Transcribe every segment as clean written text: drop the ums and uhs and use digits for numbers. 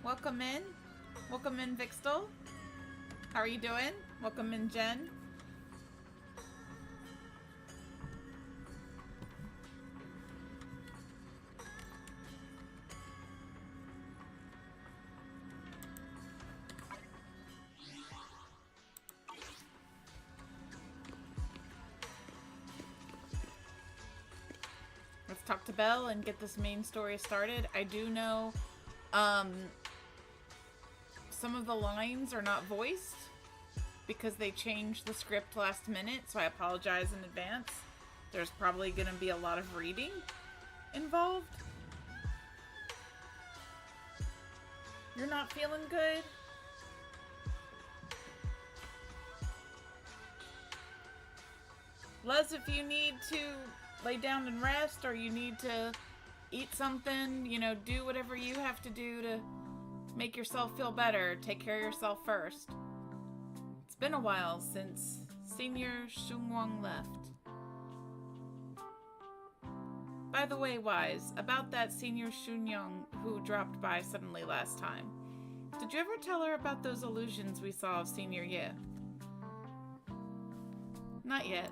Welcome in. Welcome in, Vixtel. How are you doing? Welcome in, Jen. Let's talk to Belle and get this main story started. I do know some of the lines are not voiced because they changed the script last minute, so I apologize in advance. There's probably going to be a lot of reading involved. You're not feeling good? Les, if you need to lay down and rest, or you need to eat something, you know, do whatever you have to do to make yourself feel better. Take care of yourself first. It's been a while since Senior Shungwang left. By the way, Wise, about that Senior Shunyang who dropped by suddenly last time. Did you ever tell her about those illusions we saw of Senior Ye? Not yet.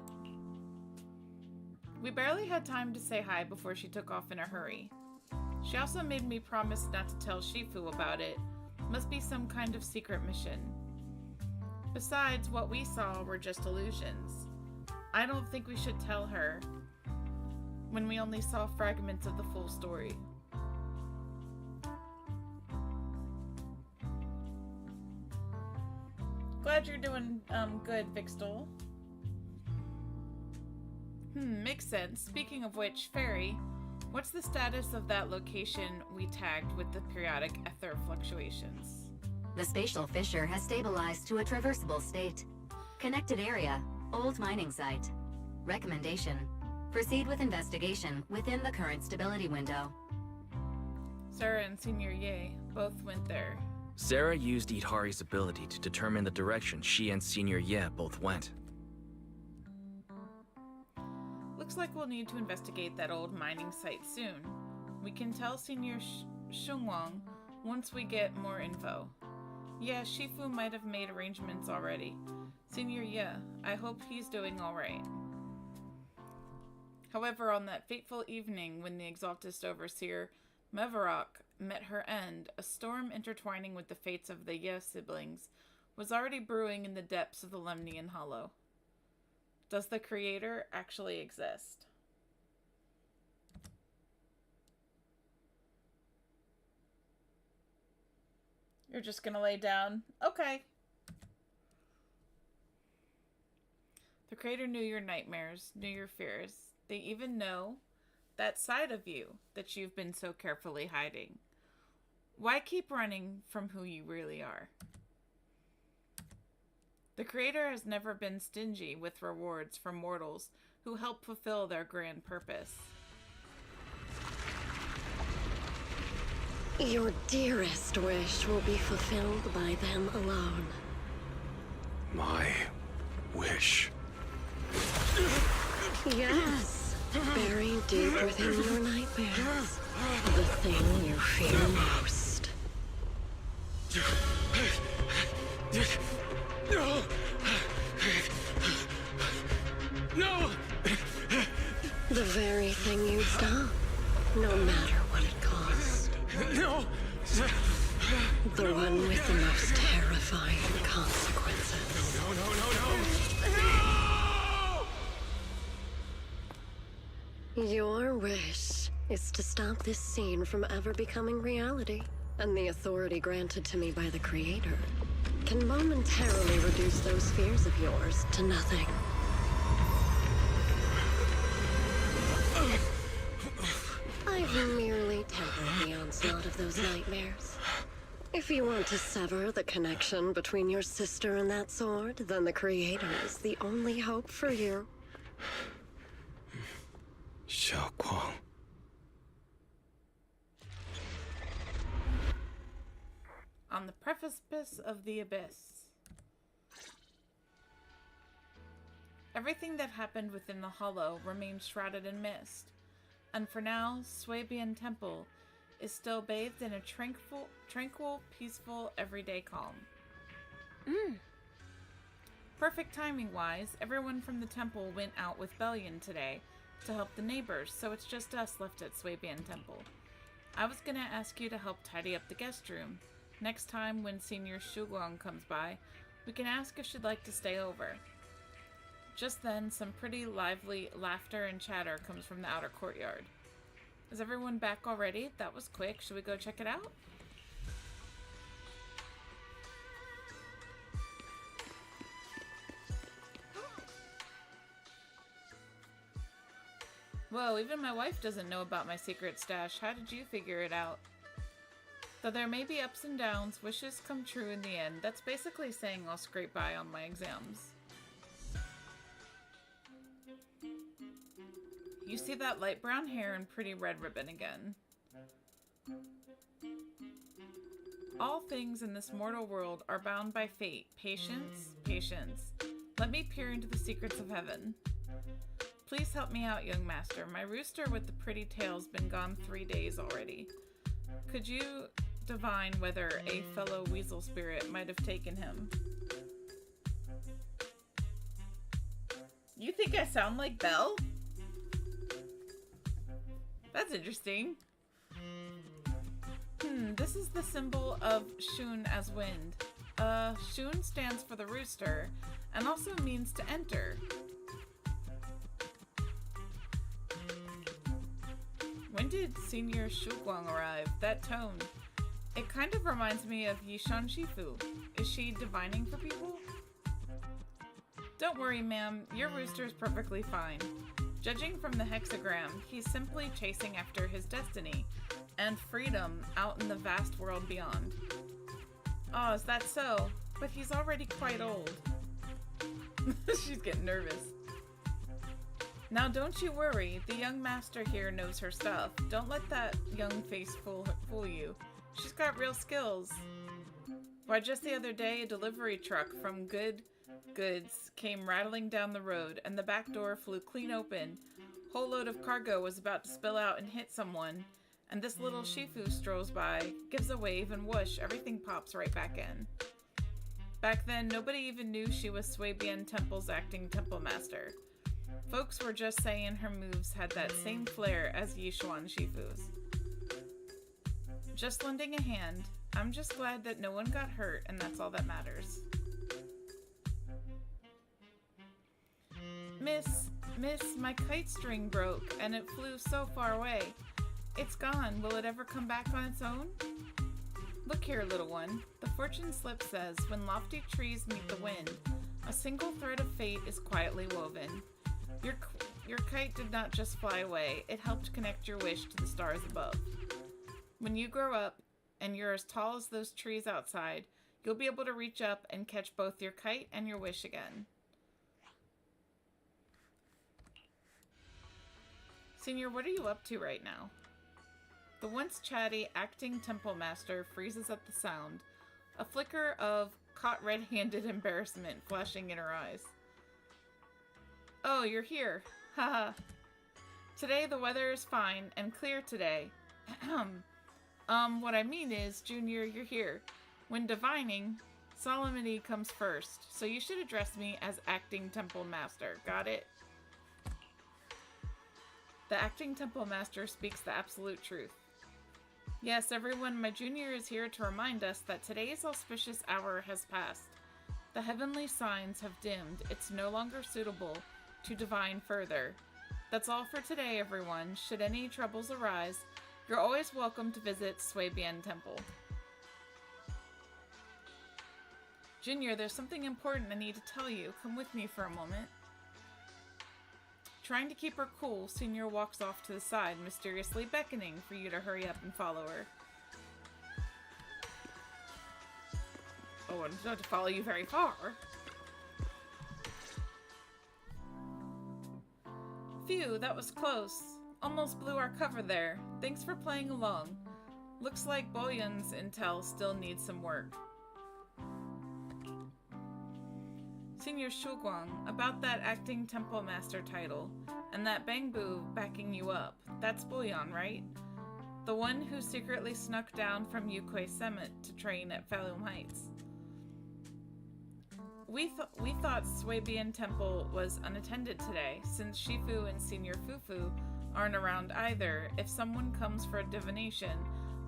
We barely had time to say hi before she took off in a hurry. She also made me promise not to tell Shifu about it. Must be some kind of secret mission. Besides, what we saw were just illusions. I don't think we should tell her when we only saw fragments of the full story. Glad you're doing good, Vixtel. Makes sense. Speaking of which, Fairy, what's the status of that location we tagged with the periodic ether fluctuations? The spatial fissure has stabilized to a traversable state. Connected area, old mining site. Recommendation: proceed with investigation within the current stability window. Sarah and Senior Ye both went there. Sarah used Idhari's ability to determine the direction she and Senior Ye both went. Looks like we'll need to investigate that old mining site soon. We can tell Senior Shungwang once we get more info. Yeah, Shifu might have made arrangements already. Senior Ye, I hope he's doing alright. However, on that fateful evening when the Exaltist Overseer Mevarok met her end, a storm intertwining with the fates of the Ye siblings was already brewing in the depths of the Lemnian Hollow. Does the creator actually exist? You're just gonna lay down? Okay. The creator knew your nightmares, knew your fears. They even know that side of you that you've been so carefully hiding. Why keep running from who you really are? The creator has never been stingy with rewards for mortals who help fulfill their grand purpose. Your dearest wish will be fulfilled by them alone. My wish. Yes, buried deep within your nightmares. The thing you fear most. No! No! The very thing you'd stop, no matter what it cost. No! The one with the most terrifying consequences. No! Your wish is to stop this scene from ever becoming reality, and the authority granted to me by the Creator can momentarily reduce those fears of yours to nothing. I've merely tempered the onslaught of those nightmares. If you want to sever the connection between your sister and that sword, then the Creator is the only hope for you. Xiaoguang. On the precipice of the abyss. Everything that happened within the hollow remained shrouded in mist, and for now, Swabian Temple is still bathed in a tranquil, peaceful, everyday calm. Perfect timing-wise, everyone from the temple went out with Bellion today to help the neighbors, so it's just us left at Swabian Temple. I was gonna ask you to help tidy up the guest room. Next time when Senior Shuguang comes by, we can ask if she'd like to stay over. Just then, some pretty lively laughter and chatter comes from the outer courtyard. Is everyone back already? That was quick. Should we go check it out? Whoa, even my wife doesn't know about my secret stash. How did you figure it out? Though there may be ups and downs, wishes come true in the end. That's basically saying I'll scrape by on my exams. You see that light brown hair and pretty red ribbon again. All things in this mortal world are bound by fate. Patience, patience. Let me peer into the secrets of heaven. Please help me out, young master. My rooster with the pretty tail's been gone 3 days already. Could you divine whether a fellow weasel spirit might have taken him? You think I sound like Belle? That's interesting. This is the symbol of Shun as wind. Shun stands for the rooster and also means to enter. When did Senior Shuguang arrive? That tone. It kind of reminds me of Yishan Shifu. Is she divining for people? Don't worry, ma'am. Your rooster's perfectly fine. Judging from the hexagram, he's simply chasing after his destiny and freedom out in the vast world beyond. Oh, is that so? But he's already quite old. She's getting nervous. Now don't you worry, the young master here knows her stuff. Don't let that young face fool you. She's got real skills. Why, just the other day, a delivery truck from Goods came rattling down the road, and the back door flew clean open. Whole load of cargo was about to spill out and hit someone, and this little Shifu strolls by, gives a wave, and whoosh, everything pops right back in. Back then, nobody even knew she was Swabian Temple's acting temple master. Folks were just saying her moves had that same flair as Yishuan Shifu's. Just lending a hand. I'm just glad that no one got hurt, and that's all that matters. Miss, my kite string broke, and it flew so far away. It's gone. Will it ever come back on its own? Look here, little one. The fortune slip says, when lofty trees meet the wind, a single thread of fate is quietly woven. Your kite did not just fly away. It helped connect your wish to the stars above. When you grow up, and you're as tall as those trees outside, you'll be able to reach up and catch both your kite and your wish again. Senior, what are you up to right now? The once chatty acting temple master freezes at the sound, a flicker of caught red-handed embarrassment flashing in her eyes. Oh, you're here. Haha. Today the weather is fine and clear today. What I mean is, Junior, you're here. When divining, solemnity comes first, so you should address me as acting temple master. Got it? The acting temple master speaks the absolute truth. Yes, everyone, my junior is here to remind us that today's auspicious hour has passed. The heavenly signs have dimmed. It's no longer suitable to divine further. That's all for today, everyone. Should any troubles arise, you're always welcome to visit Swabian Temple. Junior, there's something important I need to tell you. Come with me for a moment. Trying to keep her cool, Senior walks off to the side, mysteriously beckoning for you to hurry up and follow her. Oh, I don't have to follow you very far. Phew, that was close. Almost blew our cover there. Thanks for playing along. Looks like Boyan's intel still needs some work. Senior Shuguang, about that acting temple master title, and that Bangbu backing you up. That's Boyan, right? The one who secretly snuck down from Yukui Summit to train at Falum Heights. We thought Swabian Temple was unattended today, since Shifu and Senior Fufu aren't around either. If someone comes for a divination,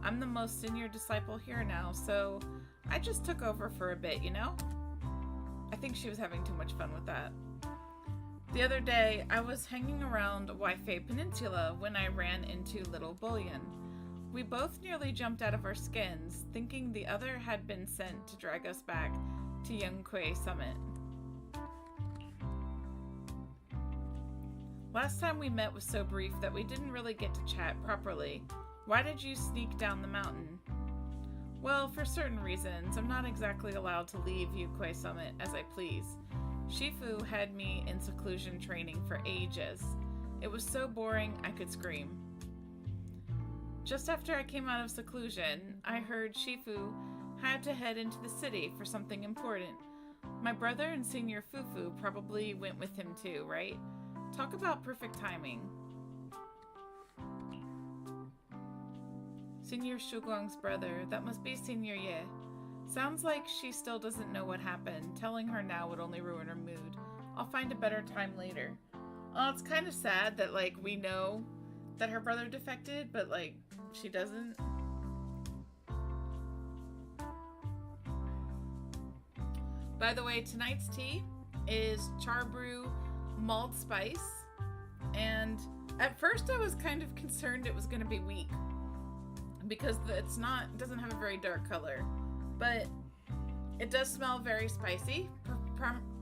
I'm the most senior disciple here now, so I just took over for a bit, you know? I think she was having too much fun with that. The other day, I was hanging around Waifei Peninsula when I ran into Little Bullion. We both nearly jumped out of our skins, thinking the other had been sent to drag us back to Yukui Summit. Last time we met was so brief that we didn't really get to chat properly. Why did you sneak down the mountain? Well, for certain reasons, I'm not exactly allowed to leave Yukui Summit as I please. Shifu had me in seclusion training for ages. It was so boring I could scream. Just after I came out of seclusion, I heard Shifu had to head into the city for something important. My brother and Senior Fufu probably went with him too, right? Talk about perfect timing. Senior Shuguang's brother, that must be Senior Ye. Sounds like she still doesn't know what happened. Telling her now would only ruin her mood. I'll find a better time later. Oh, it's kind of sad that, like, we know that her brother defected, but, like, she doesn't. By the way, tonight's tea is Charbrew Mulled Spice. And at first I was kind of concerned it was going to be weak, because it doesn't have a very dark color, but it does smell very spicy,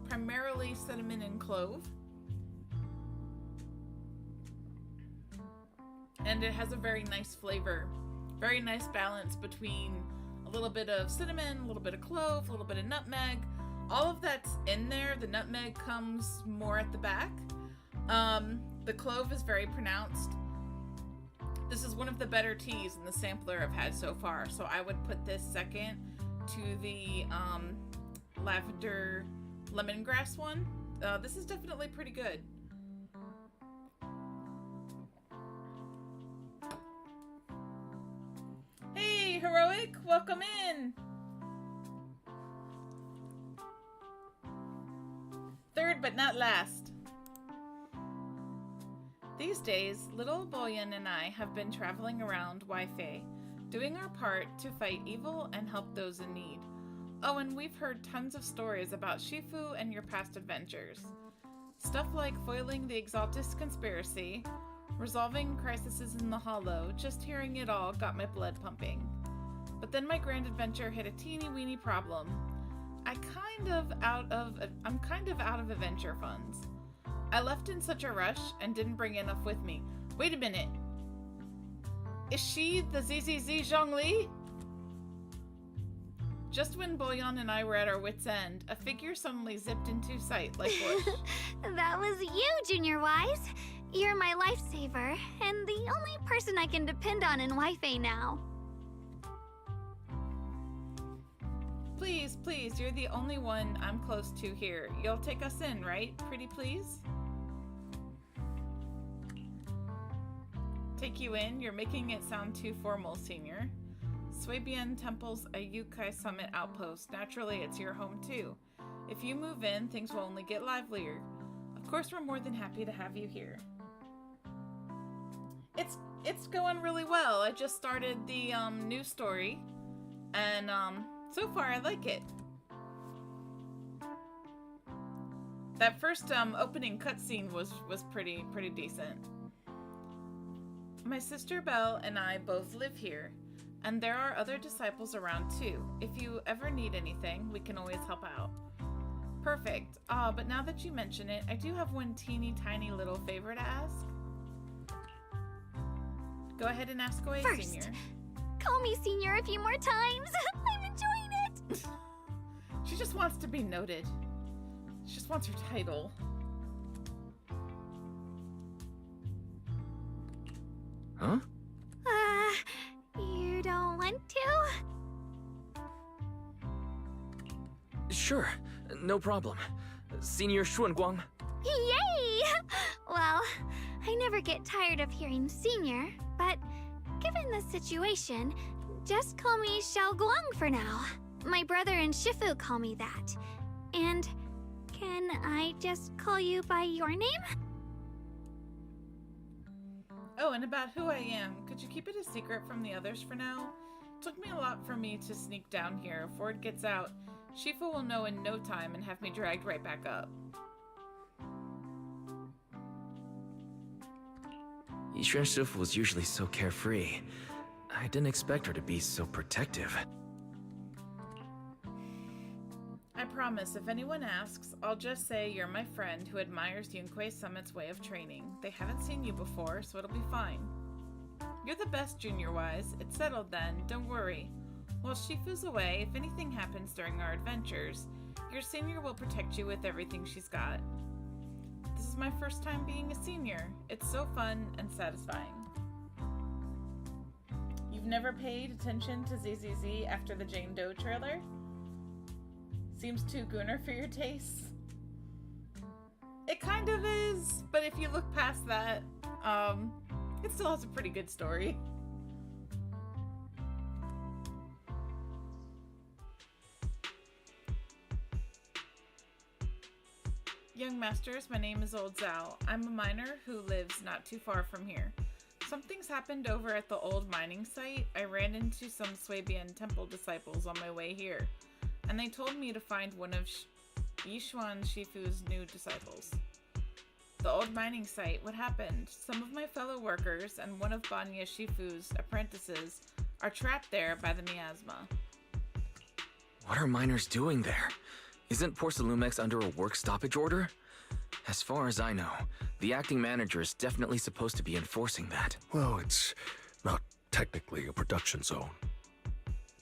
primarily cinnamon and clove, and it has a very nice flavor, very nice balance between a little bit of cinnamon, a little bit of clove, a little bit of nutmeg. All of that's in there. The nutmeg comes more at the back. The clove is very pronounced. This is one of the better teas in the sampler I've had so far, so I would put this second to the lavender lemongrass one. This is definitely pretty good. Hey, Heroic, welcome in! Third but not last. These days, Little Bullion and I have been traveling around Waifei, doing our part to fight evil and help those in need. Oh, and we've heard tons of stories about Shifu and your past adventures. Stuff like foiling the Exaltist conspiracy, resolving crises in the Hollow. Just hearing it all got my blood pumping. But then my grand adventure hit a teeny weeny problem. I'm kind of out of adventure funds. I left in such a rush and didn't bring enough with me. Wait a minute. Is she the ZZZ Zhongli? Just when Bullion and I were at our wits' end, a figure suddenly zipped into sight like bush. That was you, Junior Wise. You're my lifesaver, and the only person I can depend on in Waifei now. Please, please, you're the only one I'm close to here. You'll take us in, right? Pretty please? Take you in? You're making it sound too formal, Senior. Swabian Temple's a Yukui Summit outpost. Naturally, it's your home too. If you move in, things will only get livelier. Of course, we're more than happy to have you here. It's going really well. I just started the new story, and so far I like it. That first opening cutscene was pretty decent. My sister Belle and I both live here, and there are other disciples around too. If you ever need anything, we can always help out. Perfect. But now that you mention it, I do have one teeny tiny little favor to ask. Go ahead and ask away, First, Senior. call me Senior a few more times. I'm enjoying it. She just wants to be noted. She just wants her title. Huh? You don't want to? Sure, no problem. Senior Xuanguang. Yay! Well, I never get tired of hearing Senior, but given explain the situation, just call me Xiaoguang for now. My brother and Shifu call me that. And can I just call you by your name? Oh, and about who I am, could you keep it a secret from the others for now? It took me a lot for me to sneak down here. If word gets out, Shifu will know in no time and have me dragged right back up. Yixuan Shifu was usually so carefree. I didn't expect her to be so protective. I promise, if anyone asks, I'll just say you're my friend who admires Yunquei Summit's way of training. They haven't seen you before, so it'll be fine. You're the best, junior-wise. It's settled then, don't worry. While Shifu's away, if anything happens during our adventures, your senior will protect you with everything she's got. This is my first time being a senior. It's so fun and satisfying. You've never paid attention to ZZZ after the Jane Doe trailer? Seems too gooner for your tastes? It kind of is, but if you look past that, it still has a pretty good story. Young masters, my name is Old Zhao. I'm a miner who lives not too far from here. Something's happened over at the old mining site. I ran into some Swabian temple disciples on my way here, and they told me to find one of Yixuan Shifu's new disciples. The old mining site, what happened? Some of my fellow workers and one of Banya Shifu's apprentices are trapped there by the miasma. What are miners doing there? Isn't Porcelumex under a work stoppage order? As far as I know, the acting manager is definitely supposed to be enforcing that. Well, it's not technically a production zone.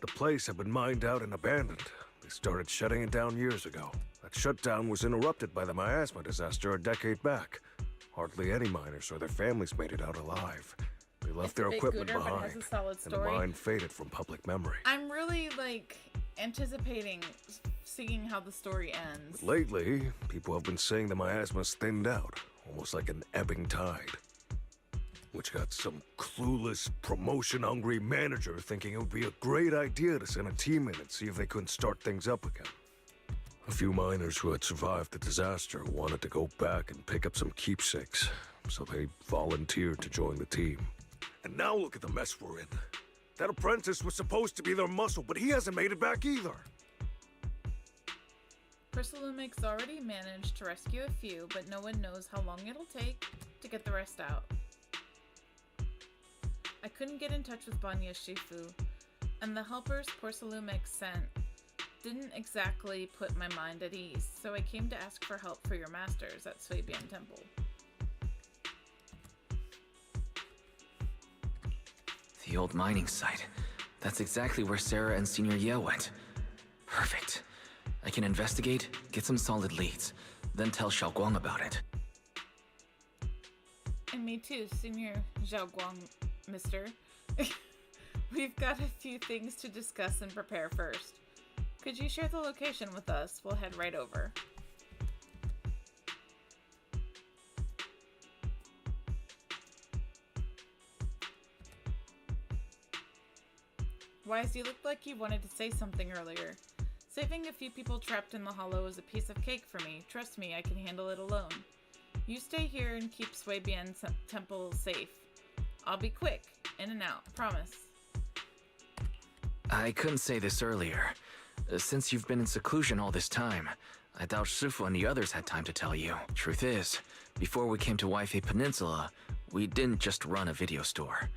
The place had been mined out and abandoned. They started shutting it down years ago. That shutdown was interrupted by the miasma disaster a decade back. Hardly any miners or their families made it out alive. They left their equipment behind, and the mine faded from public memory. I'm really, anticipating seeing how the story ends. But lately, people have been saying the miasma's thinned out, almost like an ebbing tide. Which got some clueless, promotion-hungry manager thinking it would be a great idea to send a team in and see if they couldn't start things up again. A few miners who had survived the disaster wanted to go back and pick up some keepsakes, so they volunteered to join the team. And now look at the mess we're in. That apprentice was supposed to be their muscle, but he hasn't made it back either. Porcelumex already managed to rescue a few, but no one knows how long it'll take to get the rest out. I couldn't get in touch with Banya Shifu, and the helpers Porcelumex sent didn't exactly put my mind at ease, so I came to ask for help for your masters at Swabian Temple. The old mining site. That's exactly where Sarah and Senior Ye went. Perfect. I can investigate, get some solid leads, then tell Xiaoguang about it. And me too, Senior Xiaoguang, mister. We've got a few things to discuss and prepare first. Could you share the location with us? We'll head right over. Wise, you looked like you wanted to say something earlier. Saving a few people trapped in the hollow is a piece of cake for me. Trust me, I can handle it alone. You stay here and keep Swabian Temple safe. I'll be quick. In and out. Promise. I couldn't say this earlier. Since you've been in seclusion all this time, I doubt Shifu and the others had time to tell you. Truth is, before we came to Waifei Peninsula, we didn't just run a video store.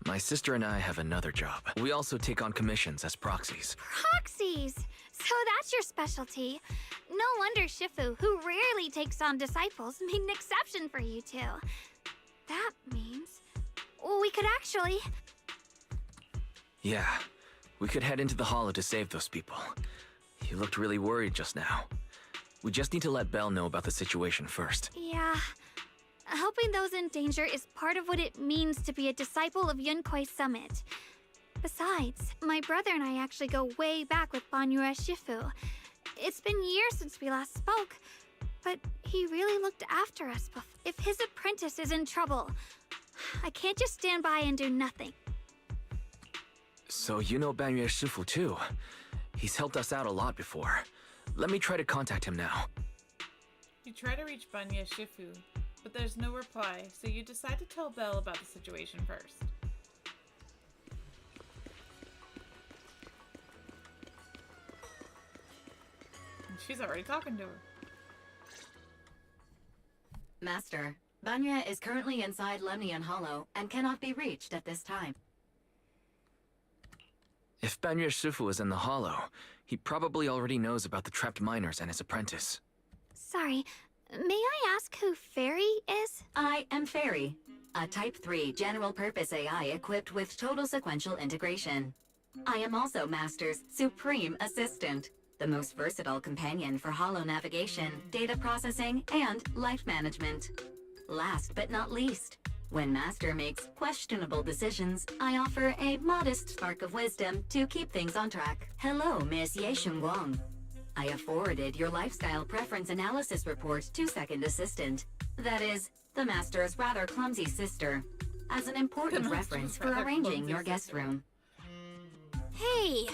My sister and I have another job. We also take on commissions as proxies. Proxies! So that's your specialty. No wonder Shifu, who rarely takes on disciples, made an exception for you two. That means we could actually... Yeah, we could head into the hollow to save those people. You looked really worried just now. We just need to let Belle know about the situation first. Yeah. Helping those in danger is part of what it means to be a disciple of Yunquei Summit. Besides, my brother and I actually go way back with Banyue Shifu. It's been years since we last spoke, but he really looked after us. If his apprentice is in trouble, I can't just stand by and do nothing. So you know Banyue Shifu too. He's helped us out a lot before. Let me try to contact him now. You try to reach Banyue Shifu, but there's no reply, so you decide to tell Belle about the situation first. And she's already talking to her. Master, Banyue is currently inside Lemnian Hollow and cannot be reached at this time. If Banyue Shifu is in the hollow, he probably already knows about the trapped miners and his apprentice. Sorry, may I ask who Fairy is? I am Fairy, a Type 3 general-purpose AI equipped with total sequential integration. I am also Master's supreme assistant, the most versatile companion for hollow navigation, data processing, and life management. Last but not least, when Master makes questionable decisions, I offer a modest spark of wisdom to keep things on track. Hello, Miss Ye Shunguang. I have forwarded your lifestyle preference analysis report to Second Assistant. That is, the Master's rather clumsy sister, as an important reference for arranging your guest room. Hey!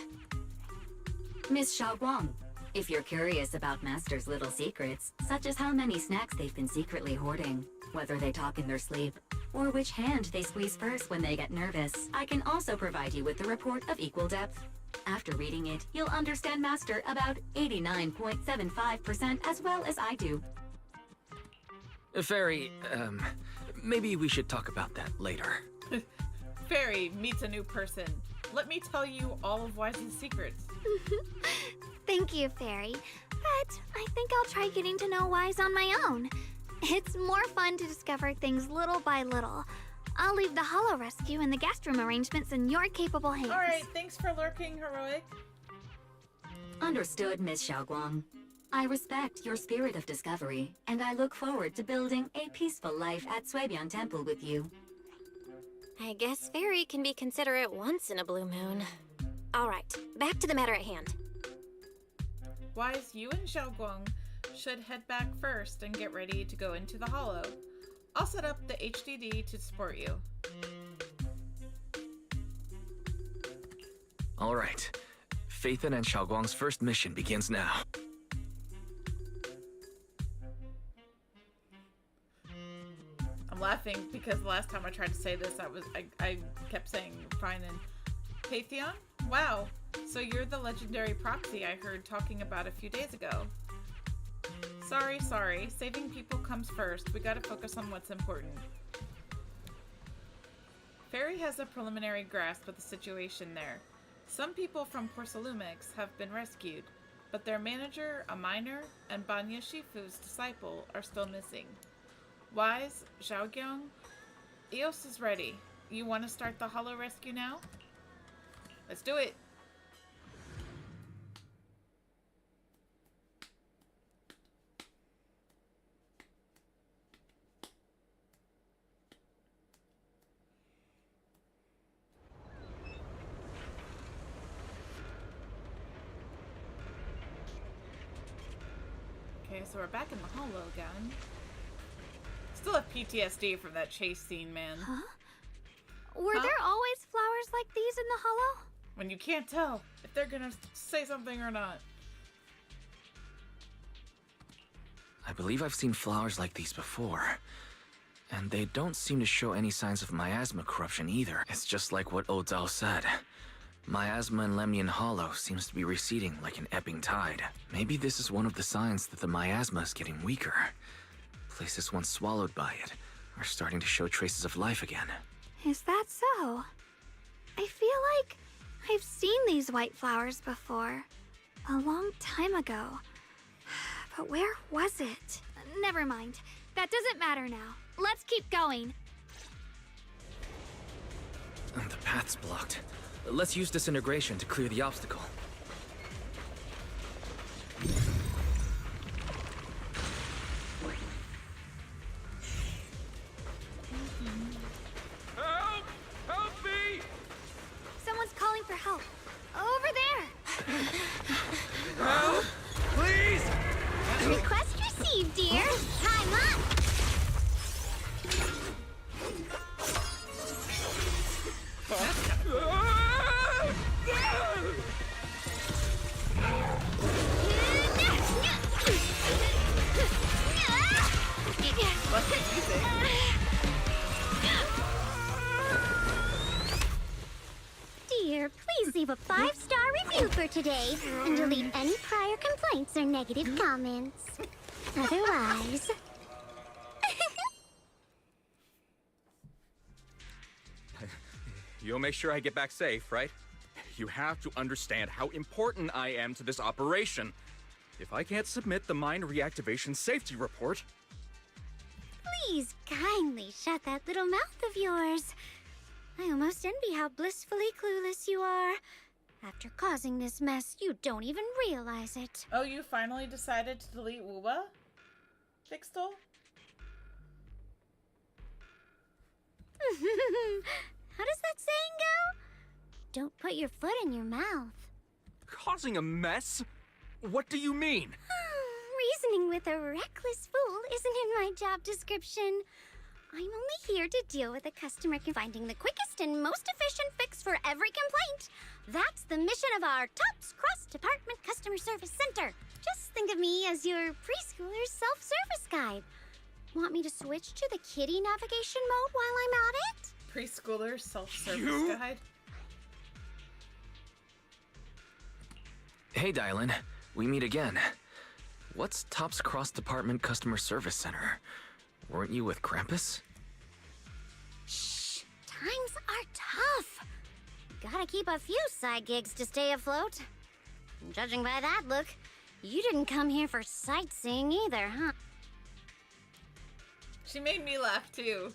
Miss Xiaoguang, if you're curious about Master's little secrets, such as how many snacks they've been secretly hoarding, whether they talk in their sleep, or which hand they squeeze first when they get nervous, I can also provide you with the report of equal depth. After reading it, you'll understand Master about 89.75% as well as I do. Fairy, maybe we should talk about that later. Fairy meets a new person. Let me tell you all of Wise's secrets. Thank you, Fairy. But I think I'll try getting to know Wise on my own. It's more fun to discover things little by little. I'll leave the hollow rescue and the guest room arrangements in your capable hands. Alright, thanks for lurking, Heroic. Understood, Miss Xiaoguang. I respect your spirit of discovery, and I look forward to building a peaceful life at Suibian Temple with you. I guess Fairy can be considerate once in a blue moon. Alright, back to the matter at hand. Wise, you and Xiaoguang should head back first and get ready to go into the hollow. I'll set up the HDD to support you. Alright. Phaethon and Xiaoguang's first mission begins now. I'm laughing because the last time I tried to say this, I kept saying fine and Phaethon? Wow, so you're the legendary proxy I heard talking about a few days ago. Sorry. Saving people comes first. We gotta focus on what's important. Fairy has a preliminary grasp of the situation there. Some people from Porcelumix have been rescued, but their manager, a miner, and Banyue Shifu's disciple are still missing. Wise, Xiaoguang, Eos is ready. You want to start the hollow rescue now? Let's do it! Okay, so we're back in the hollow again. Still have PTSD from that chase scene, man. Huh? Were there always flowers like these in the hollow? When you can't tell if they're gonna say something or not. I believe I've seen flowers like these before. And they don't seem to show any signs of miasma corruption either. It's just like what Ozao said. Miasma in Lemnian Hollow seems to be receding like an ebbing tide. Maybe this is one of the signs that the miasma is getting weaker. Places once swallowed by it are starting to show traces of life again. Is that so? I feel like I've seen these white flowers before. A long time ago. But where was it? Never mind. That doesn't matter now. Let's keep going. The path's blocked. Let's use disintegration to clear the obstacle. Help! Help me! Someone's calling for help. Over there! Help! Please! Request received, dear. Time up! today and delete any prior complaints or negative comments. Otherwise... You'll make sure I get back safe, right? You have to understand how important I am to this operation. If I can't submit the mine reactivation safety report... Please kindly shut that little mouth of yours. I almost envy how blissfully clueless you are. After causing this mess, you don't even realize it. Oh, you finally decided to delete Wooba? Fixtel? How does that saying go? Don't put your foot in your mouth. Causing a mess? What do you mean? Reasoning with a reckless fool isn't in my job description. I'm only here to deal with a customer finding the quickest and most efficient fix for every complaint. That's the mission of our TOPS cross-department customer service center. Just think of me as your preschooler's self-service guide. Want me to switch to the kiddie navigation mode while I'm at it? Preschooler self-service guide? Hey, Dylan. We meet again. What's Top's Cross-Department Customer Service Center? Weren't you with Krampus? Shh! Times are tough. Gotta keep a few side gigs to stay afloat. Judging by that look, you didn't come here for sightseeing either, huh? She made me laugh too.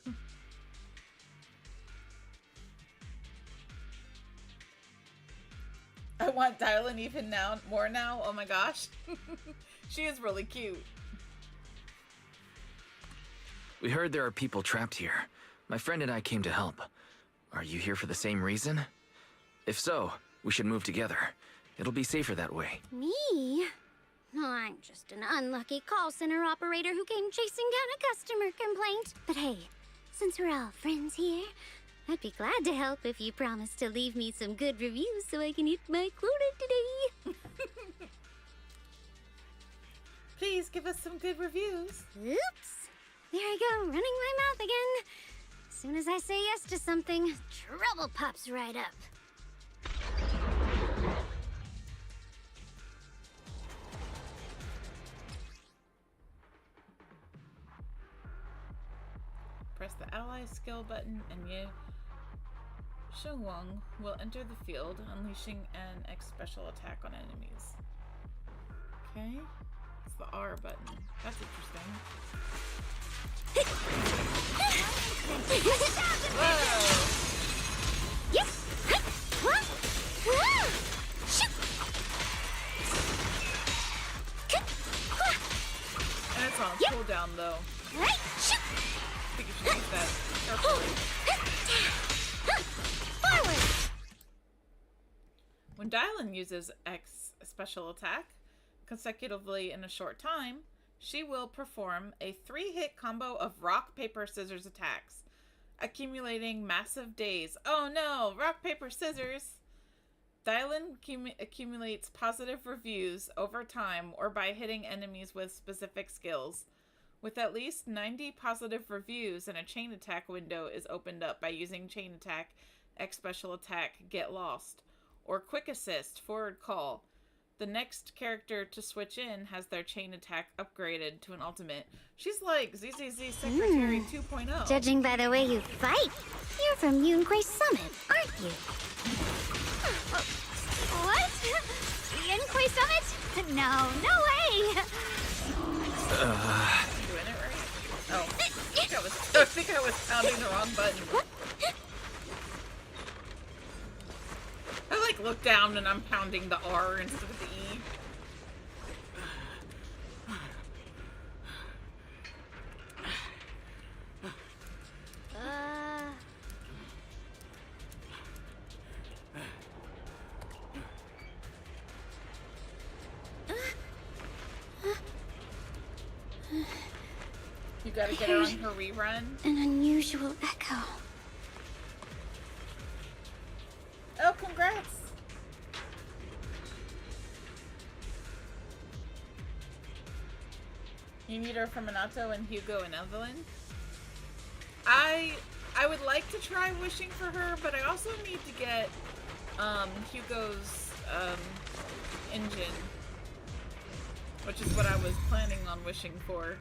I want Dylan even more now. Oh my gosh. She is really cute. We heard there are people trapped here. My friend and I came to help. Are you here for the same reason? If so, we should move together. It'll be safer that way. Me? I'm just an unlucky call center operator who came chasing down a customer complaint. But hey, since we're all friends here, I'd be glad to help if you promise to leave me some good reviews so I can hit my quota today. Please give us some good reviews. Oops. There I go, running my mouth again. As soon as I say yes to something, trouble pops right up. Press the ally skill button and Ye Shengwang will enter the field, unleashing an X special attack on enemies. Okay. It's the R button. That's interesting. And it's on cooldown though. I think you should use that carefully. Forward! When Dylan uses X special attack consecutively in a short time, she will perform a 3-hit combo of rock, paper, scissors attacks, accumulating massive days. Oh no! Rock, paper, scissors! Dylan accumulates positive reviews over time or by hitting enemies with specific skills. With at least 90 positive reviews, and a chain attack window is opened up by using chain attack, X special attack, get lost, or quick assist, forward call. The next character to switch in has their chain attack upgraded to an ultimate. She's like ZZZ Secretary 2.0. Judging by the way you fight, you're from Yunquay Summit, aren't you? What? Yunquay Summit? No, no way! Doing it right? Oh. I think I was pounding the wrong button. I like look down and I'm pounding the R instead of the E. You gotta get her on her rerun. An unusual echo. Oh, congrats! You need her for Minato and Hugo and Evelyn? I would like to try wishing for her, but I also need to get Hugo's engine. Which is what I was planning on wishing for.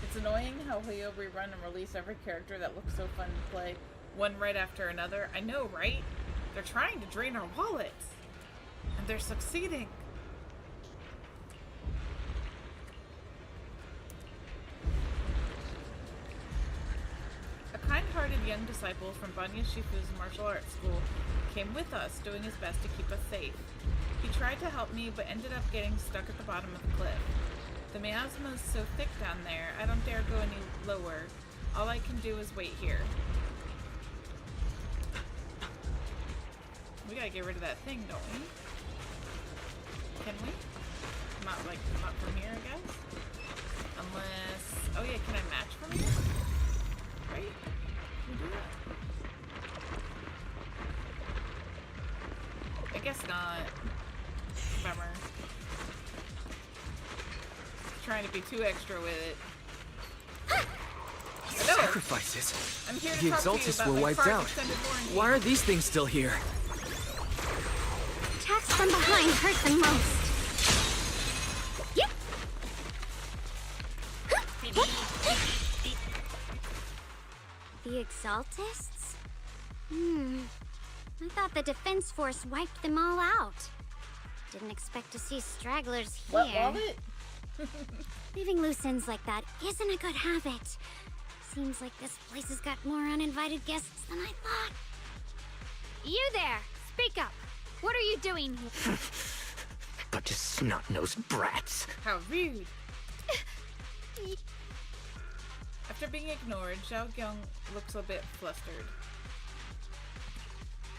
It's annoying how he'll rerun and release every character that looks so fun to play, one right after another. I know, right? They're trying to drain our wallets. And they're succeeding. A kind-hearted young disciple from Banya Shifu's martial arts school came with us, doing his best to keep us safe. He tried to help me, but ended up getting stuck at the bottom of the cliff. The miasma is so thick down there, I don't dare go any lower. All I can do is wait here. We gotta get rid of that thing, don't we? Can we? Not from here, I guess? Unless... Oh yeah, can I match from here? Right? Can we do that? I guess not. Bummer. Trying to be too extra with it. Sacrifices? I'm here to The talk to you Exaltis about were my wiped far's out. extended warranty. Why are these things still here? Attacks from behind hurt the most. Yep. The Exaltists? I thought the defense force wiped them all out. Didn't expect to see stragglers here. What, wallet? Leaving loose ends like that isn't a good habit. Seems like this place has got more uninvited guests than I thought. You there! Speak up! What are you doing here? Bunch of snot-nosed brats. How rude. After being ignored, Zhao Gyung looks a bit flustered.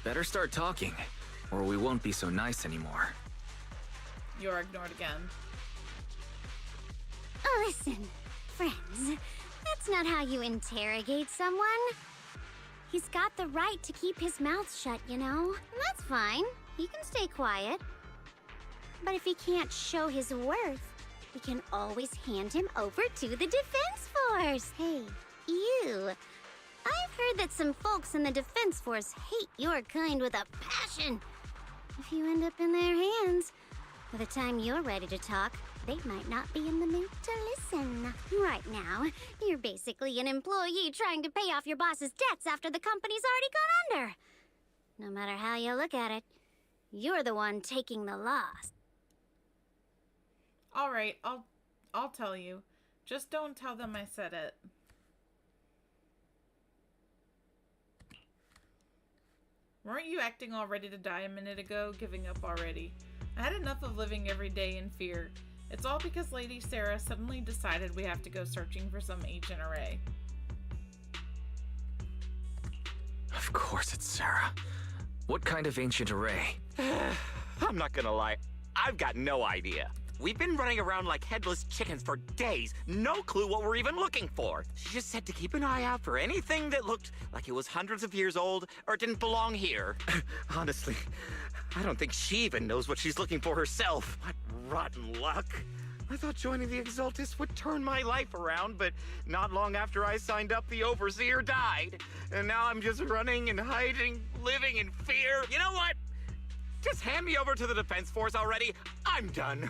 Better start talking, or we won't be so nice anymore. You're ignored again. Listen, friends, that's not how you interrogate someone. He's got the right to keep his mouth shut, you know? That's fine. He can stay quiet. But if he can't show his worth, we can always hand him over to the Defense Force. Hey, you. I've heard that some folks in the Defense Force hate your kind with a passion. If you end up in their hands, by the time you're ready to talk, they might not be in the mood to listen. Right now, you're basically an employee trying to pay off your boss's debts after the company's already gone under. No matter how you look at it, you're the one taking the loss. All right, I'll tell you. Just don't tell them I said it. Weren't you acting all ready to die a minute ago, giving up already? I had enough of living every day in fear. It's all because Lady Sarah suddenly decided we have to go searching for some ancient array. Of course it's Sarah. What kind of ancient array? I'm not gonna lie, I've got no idea. We've been running around like headless chickens for days. No clue what we're even looking for. She just said to keep an eye out for anything that looked like it was hundreds of years old or didn't belong here. Honestly, I don't think she even knows what she's looking for herself. What rotten luck. I thought joining the Exaltis would turn my life around, but not long after I signed up, the Overseer died. And now I'm just running and hiding, living in fear. You know what? Just hand me over to the Defense Force already. I'm done.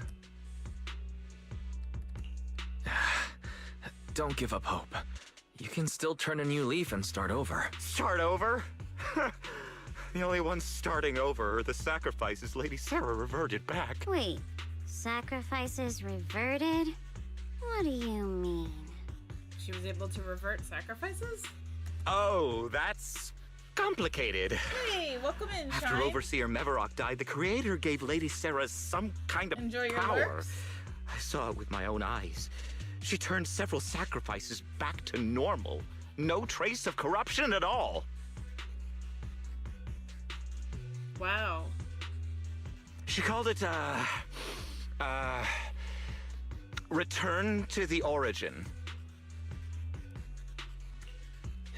Don't give up hope. You can still turn a new leaf and start over. Start over? The only ones starting over are the sacrifices Lady Sarah reverted back. Wait, sacrifices reverted? What do you mean? She was able to revert sacrifices? Oh, that's complicated. Hey, welcome in, After Shine. Overseer Mevarok died, the Creator gave Lady Sarah some kind of Enjoy your power. works? I saw it with my own eyes. She turned several sacrifices back to normal. No trace of corruption at all. Wow. She called it, return to the origin.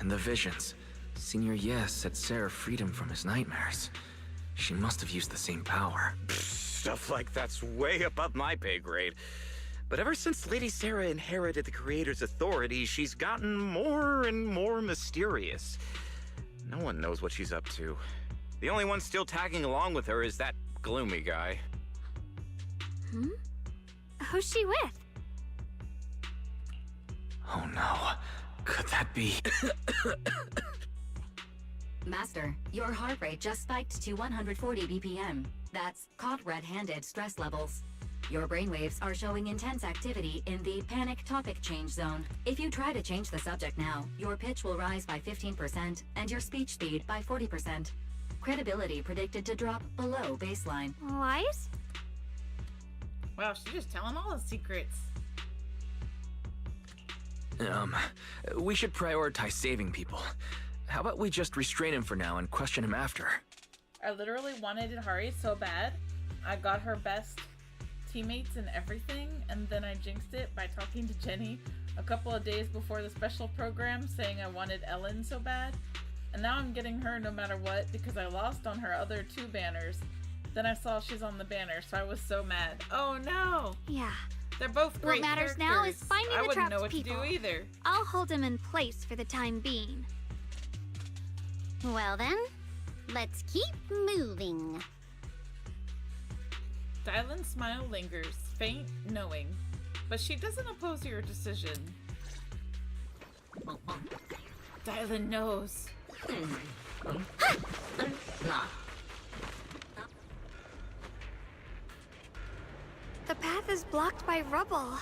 In the visions, Senior Yes said Sarah freed him from his nightmares. She must have used the same power. Stuff like that's way above my pay grade. But ever since Lady Sarah inherited the creator's authority, she's gotten more and more mysterious. No one knows what she's up to. The only one still tagging along with her is that gloomy guy. Who's she with? Oh no. Could that be? Master, your heart rate just spiked to 140 BPM. That's caught red-handed stress levels. Your brainwaves are showing intense activity in the panic topic change zone. If you try to change the subject now, your pitch will rise by 15% and your speech speed by 40%. Credibility predicted to drop below baseline. Wise? Wow, she's just telling all the secrets. We should prioritize saving people. How about we just restrain him for now and question him after? I literally wanted Hari so bad. I got her best teammates and everything, and then I jinxed it by talking to Jenny a couple of days before the special program saying I wanted Ellen so bad. And now I'm getting her no matter what because I lost on her other 2 banners. Then I saw she's on the banner, so I was so mad. Oh no! Yeah. They're both great What matters characters. now is finding I the wouldn't trapped know what people. to do either. I'll hold him in place for the time being. Well then, let's keep moving. Dylan's smile lingers, faint, knowing. But she doesn't oppose your decision. Dylan knows. The path is blocked by rubble.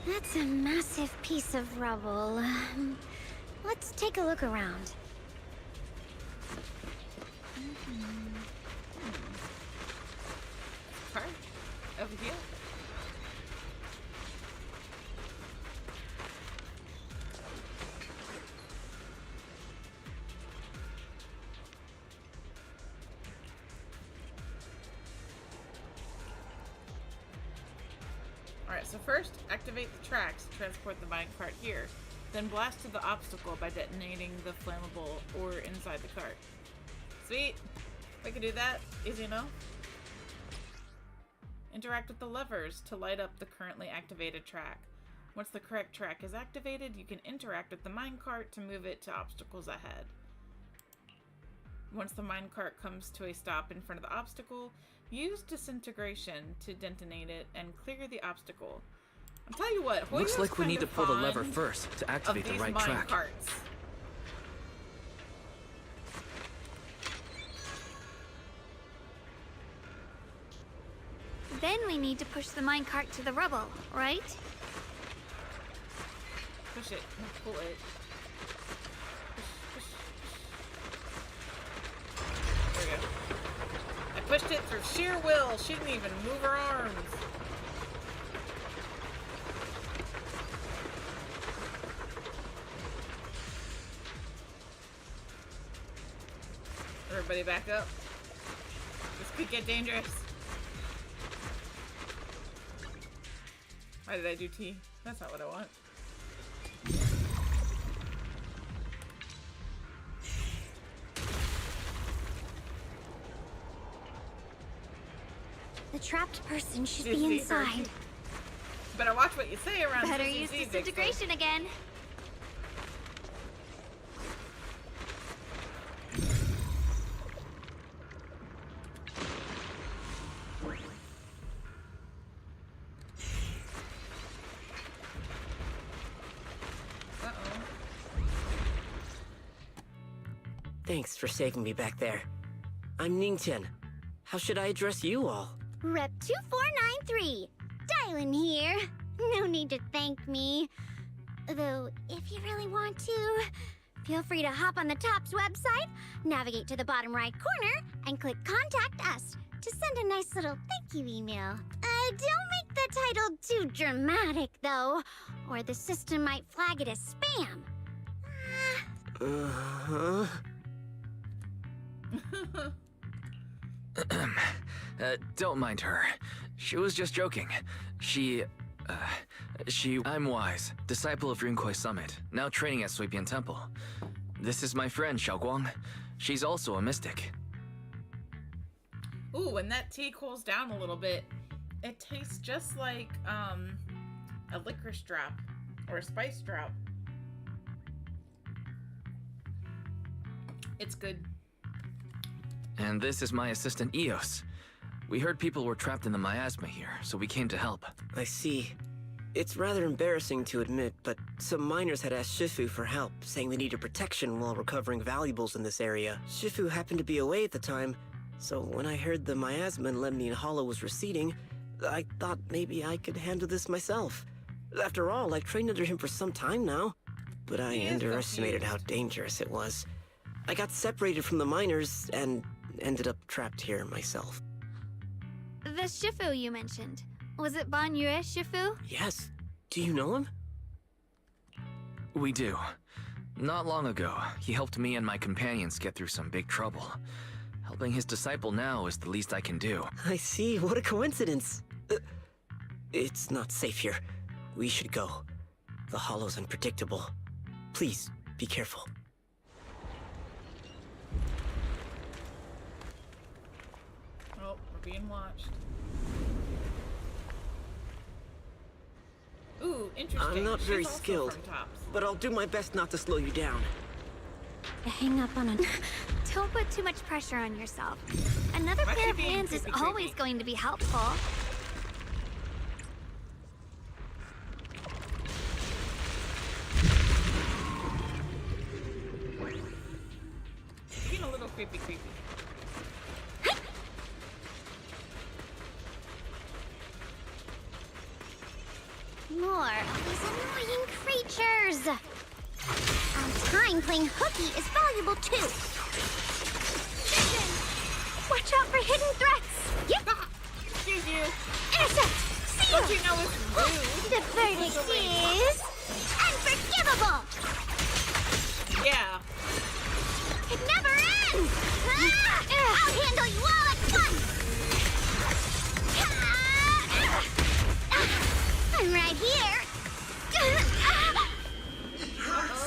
That's a massive piece of rubble. Let's take a look around. Part over here. Alright, so first, activate the tracks to transport the minecart here. Then blast to the obstacle by detonating the flammable ore inside the cart. Sweet! We can do that. Easy enough. Interact with the levers to light up the currently activated track. Once the correct track is activated, you can interact with the minecart to move it to obstacles ahead. Once the minecart comes to a stop in front of the obstacle, use disintegration to detonate it and clear the obstacle. I'll tell you what, Looks Hoyo's like we kind need to of pull the lever fond first to activate of the right these track. minecarts. Then we need to push the minecart to the rubble, right? Push it, not pull it. Push. There we go. I pushed it through sheer will. She didn't even move her arms. Everybody back up. This could get dangerous. Why did I do T? That's not what I want. The trapped person should Did be you see her? inside. Better watch what you say around Better ZZZ, use Bigfoot. disintegration again. Uh-oh. Thanks for saving me back there. I'm Ningtian. How should I address you all? Rep 2493. Dylan here. No need to thank me. Though, if you really want to, feel free to hop on the TOPS website, navigate to the bottom right corner, and click Contact Us to send a nice little thank you email. Don't make the title too dramatic, though, or the system might flag it as spam. Don't mind her. She was just joking. I'm Wise, disciple of Rinkwei Summit, now training at Suibian Temple. This is my friend, Xiaoguang. She's also a mystic. Ooh, when that tea cools down a little bit, it tastes just like a licorice drop or a spice drop. It's good. And this is my assistant Eos. We heard people were trapped in the miasma here, so we came to help. I see. It's rather embarrassing to admit, but some miners had asked Shifu for help, saying they needed protection while recovering valuables in this area. Shifu happened to be away at the time, so when I heard the miasma in Lemnian Hollow was receding, I thought maybe I could handle this myself. After all, I've trained under him for some time now, but I underestimated how dangerous it was. I got separated from the miners and ended up trapped here myself. The Shifu you mentioned. Was it Banyue Shifu? Yes. Do you know him? We do. Not long ago, he helped me and my companions get through some big trouble. Helping his disciple now is the least I can do. I see. What a coincidence. It's not safe here. We should go. The hollow's unpredictable. Please, be careful. Oh, we're being watched. Ooh, interesting. I'm not very She's also skilled, from Tops. but I'll do my best not to slow you down. Hang up on a... Don't put too much pressure on yourself. Another Why pair she of being hands is creepy, always creepy? going to be helpful. Being a little creepy. More of these annoying creatures! Our time playing hooky is valuable too! Vision! Watch out for hidden threats! Yep! Excuse you. Intercept! See Don't you know it's rude? The verdict is... unforgivable! Yeah. It never ends! I'll handle you all at once! I'm right here!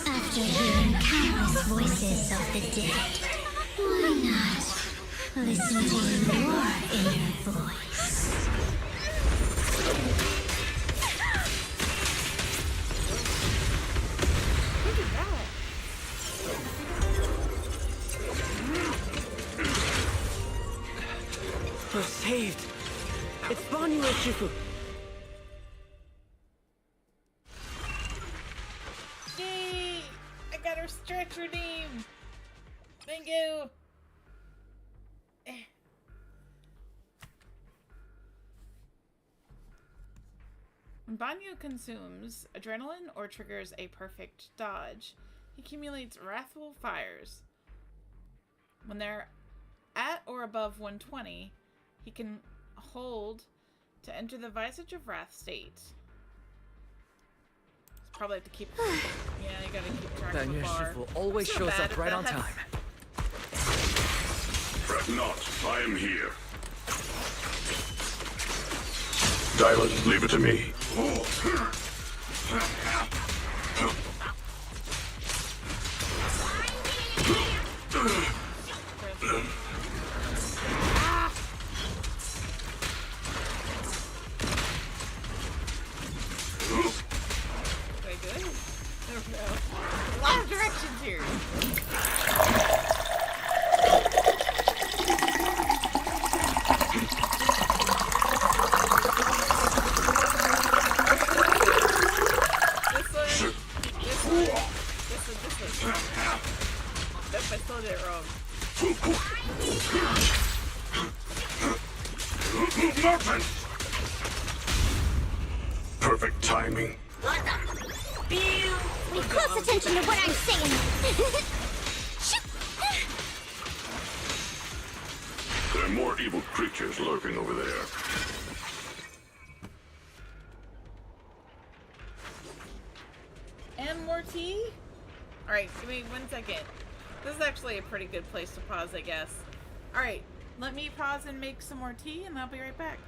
After hearing countless voices of the dead, why not listen to your inner voice? Look at that. We're saved! It's Banyue Shifu! Yay! I got her stretch redeem. Thank you. When Banyu consumes adrenaline or triggers a perfect dodge, he accumulates wrathful fires. When they're at or above 120, he can hold to enter the Visage of Wrath state. Probably have to keep. Yeah, you gotta keep track of the Banyu bar. Shifu always It's not shows bad up right if on that time. Fret not, I am here. Dylan, leave it to me. Okay, good. There we go. A lot of directions here. This one. Nope, I still did it wrong. Nothing! Perfect timing. Pay close attention to what I'm saying! Shoot! There are more evil creatures lurking over there. And more tea? Alright, give me 1 second. This is actually a pretty good place to pause, I guess. Alright, let me pause and make some more tea, and I'll be right back.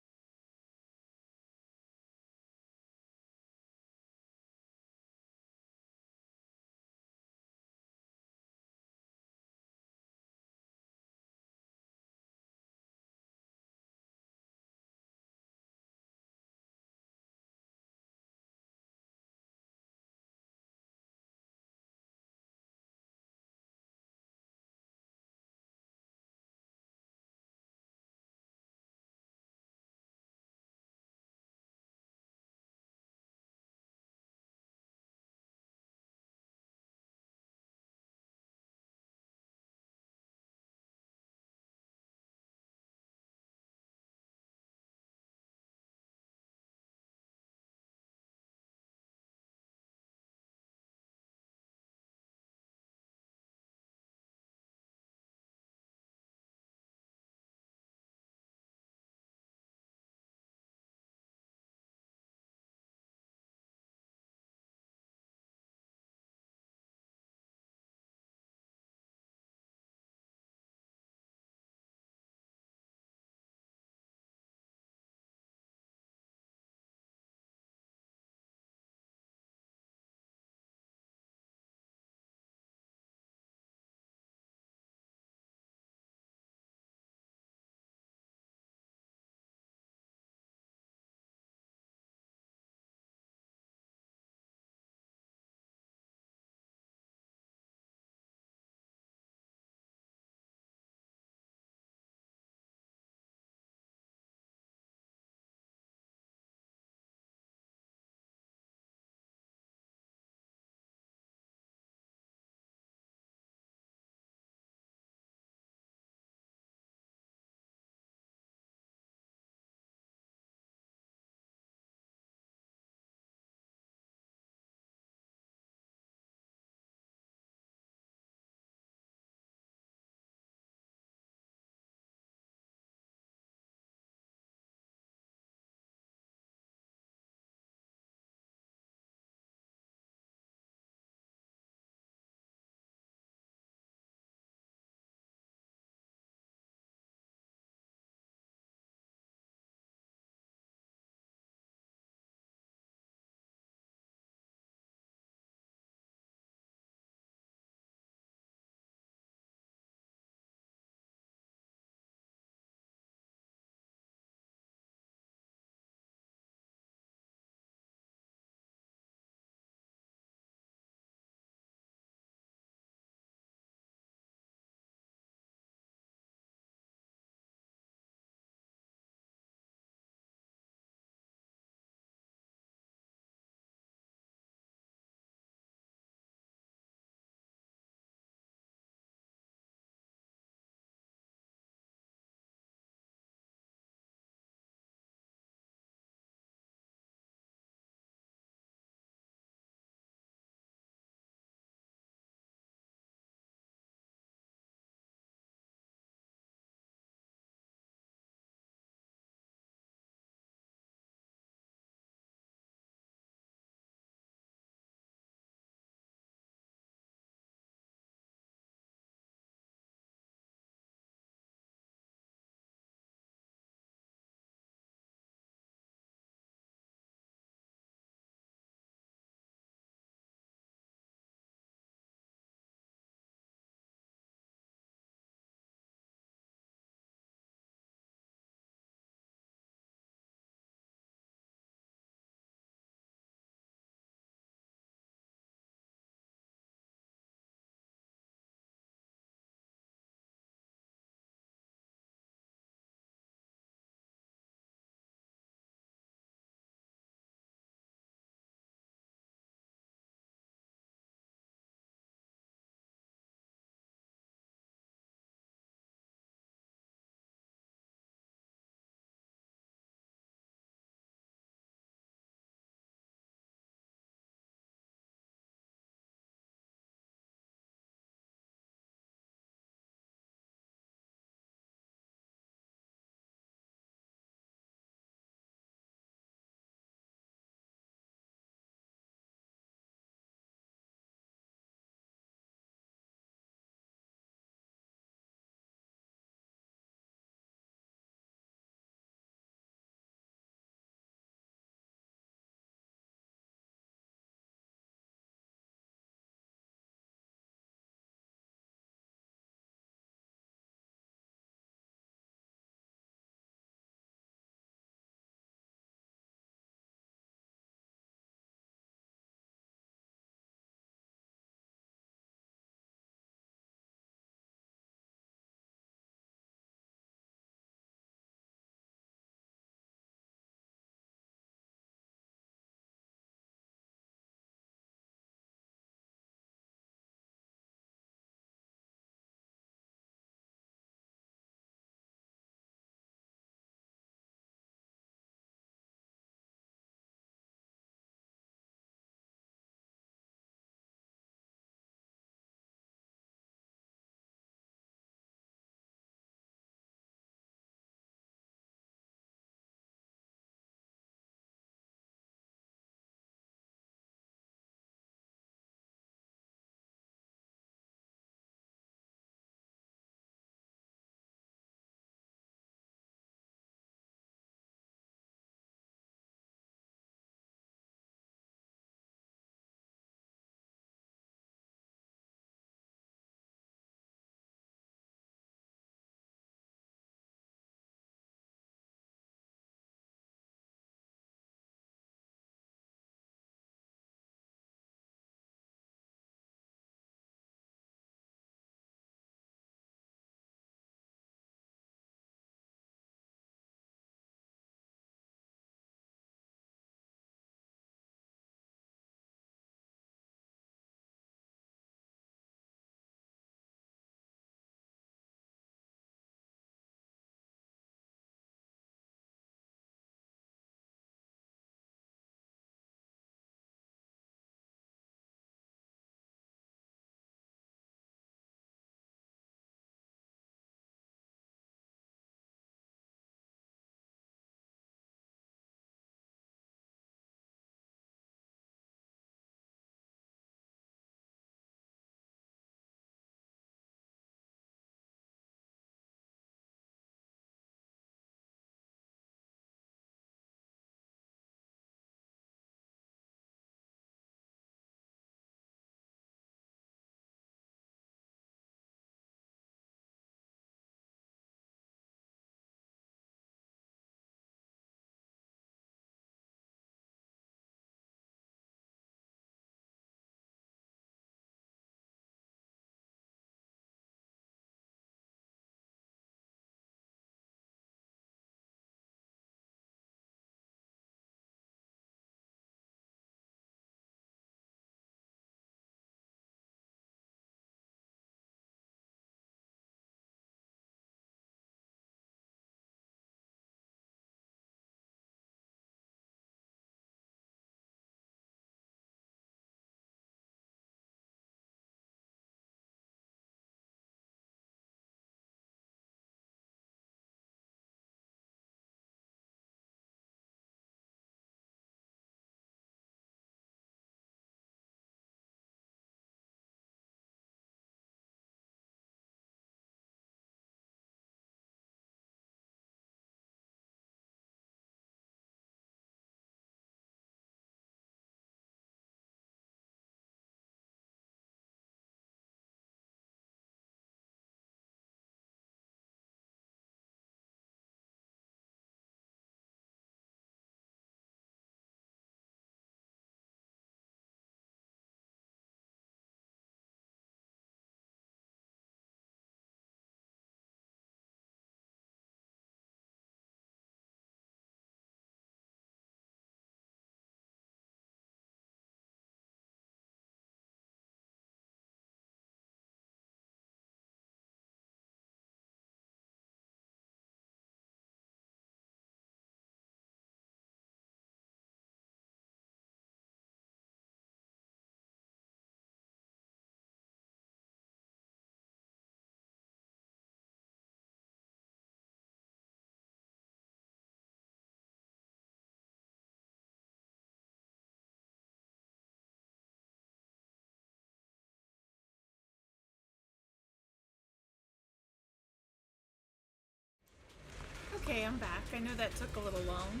okay, I'm back. I know that took a little long.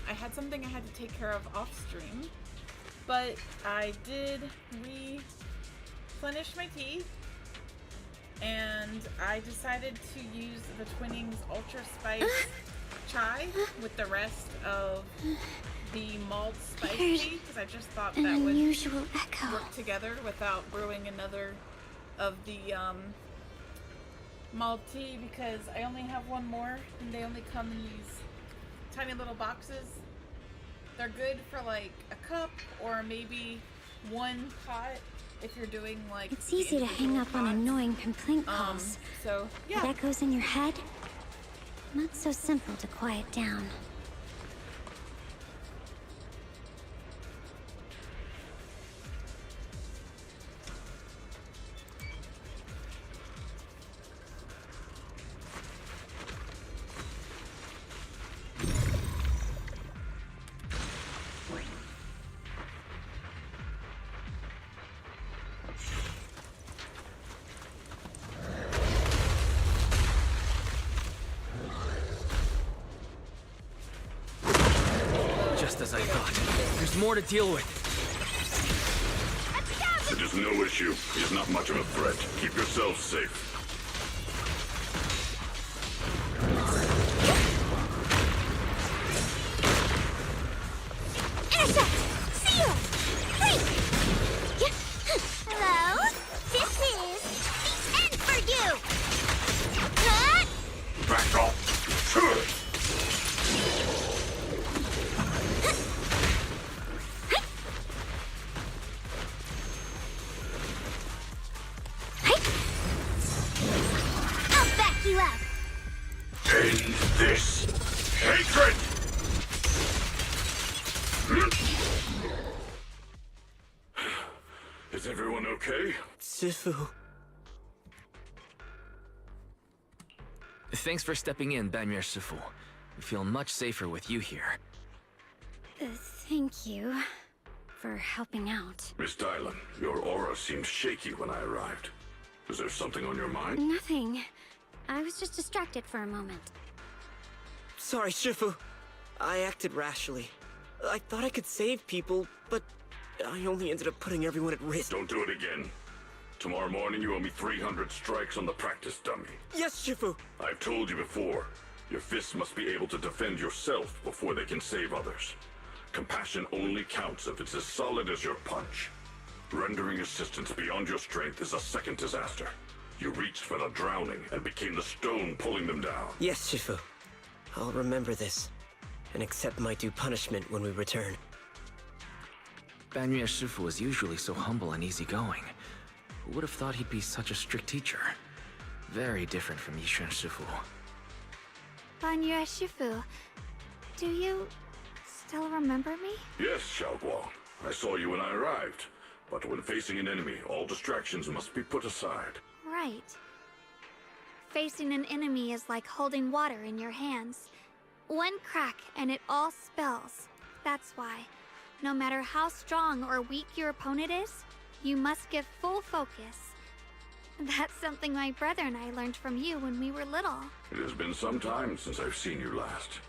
I had something I had to take care of off stream, but I did replenish my tea, and I decided to use the Twinings Ultra Spice chai with the rest of the mulled spice tea, because I just thought that would work together without brewing another of the mulled tea, because I only have one more and they only come in these tiny little boxes. They're good for like a cup or maybe one pot if you're doing like... It's easy to hang up on annoying complaint calls. So, yeah. That goes in your head? Not so simple to quiet down. Just as I thought. There's more to deal with. It is no issue. He is not much of a threat. Keep yourselves safe. Hello? This is the end for you! Back off! I'll back you up! End this hatred! Is everyone okay? Shifu. Thanks for stepping in, Banmir Shifu. We feel much safer with you here. Thank you for helping out. Miss Dylan, your aura seemed shaky when I arrived. Is there something on your mind? Nothing. I was just distracted for a moment. Sorry, Shifu. I acted rashly. I thought I could save people, but I only ended up putting everyone at risk. Don't do it again. Tomorrow morning you owe me 300 strikes on the practice dummy. Yes, Shifu! I've told you before, your fists must be able to defend yourself before they can save others. Compassion only counts if it's as solid as your punch. Rendering assistance beyond your strength is a second disaster. You reached for the drowning and became the stone pulling them down. Yes, Shifu. I'll remember this, and accept my due punishment when we return. Banmir Shifu is usually so humble and easygoing. Who would have thought he'd be such a strict teacher? Very different from Yishan Shifu. Banmir Shifu, do you still remember me? Yes, Xiaoguang. I saw you when I arrived. But when facing an enemy, all distractions must be put aside. Right. Facing an enemy is like holding water in your hands. One crack and it all spills. That's why, no matter how strong or weak your opponent is, you must give full focus. That's something my brother and I learned from you when we were little. It has been some time since I've seen you last.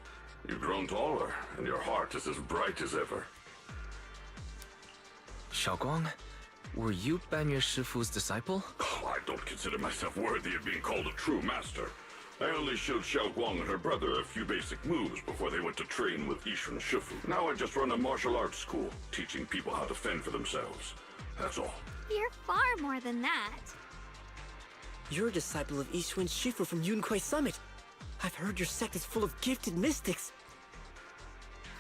You've grown taller, and your heart is as bright as ever. Xiaoguang, were you Banmir Shifu's disciple? Oh, I don't consider myself worthy of being called a true master. I only showed Xiaoguang and her brother a few basic moves before they went to train with Yishan Shifu. Now I just run a martial arts school, teaching people how to fend for themselves. That's all. You're far more than that. You're a disciple of Yishan Shifu from Yunquai Summit. I've heard your sect is full of gifted mystics.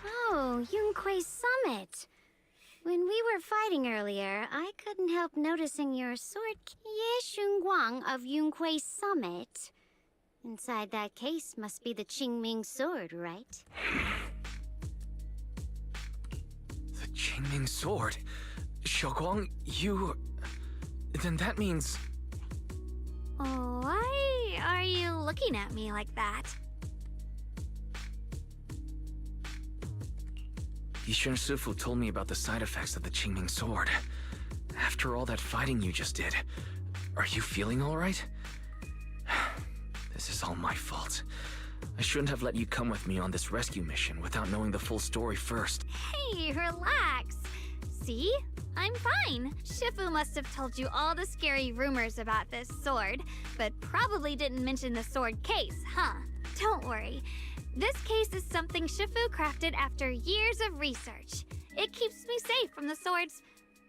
Oh, Yunquai Summit. When we were fighting earlier, I couldn't help noticing your sword, Ye Shunguang of Yunquai Summit. Inside that case must be the Qingming sword, right? The Qingming sword? Xiaoguang, you... Then that means... Why are you looking at me like that? Yishan Shifu told me about the side effects of the Qingming sword. After all that fighting you just did, are you feeling all right? This is all my fault. I shouldn't have let you come with me on this rescue mission without knowing the full story first. Hey, relax. See? I'm fine. Shifu must have told you all the scary rumors about this sword, but probably didn't mention the sword case, huh? Don't worry. This case is something Shifu crafted after years of research. It keeps me safe from the sword's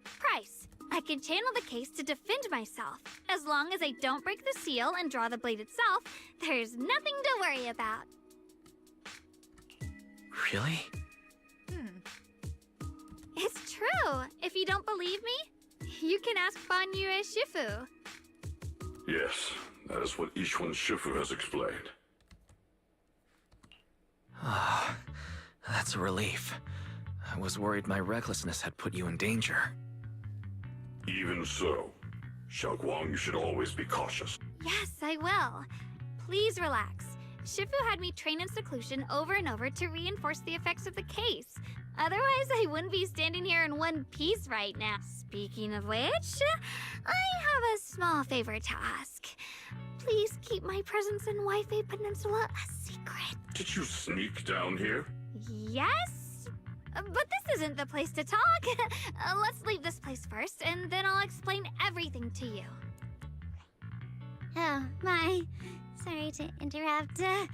price. I can channel the case to defend myself. As long as I don't break the seal and draw the blade itself, there's nothing to worry about. Really? It's true. If you don't believe me, you can ask Fan Yue Shifu. Yes, that is what Ishwan Shifu has explained. Ah, that's a relief. I was worried my recklessness had put you in danger. Even so, Xiaoguang, you should always be cautious. Yes, I will. Please relax. Shifu had me train in seclusion over and over to reinforce the effects of the case. Otherwise, I wouldn't be standing here in one piece right now. Speaking of which, I have a small favor to ask. Please keep my presence in Wi-Fi Peninsula a secret. Did you sneak down here? Yes? But this isn't the place to talk. Let's leave this place first, and then I'll explain everything to you. Oh, my. Sorry to interrupt. I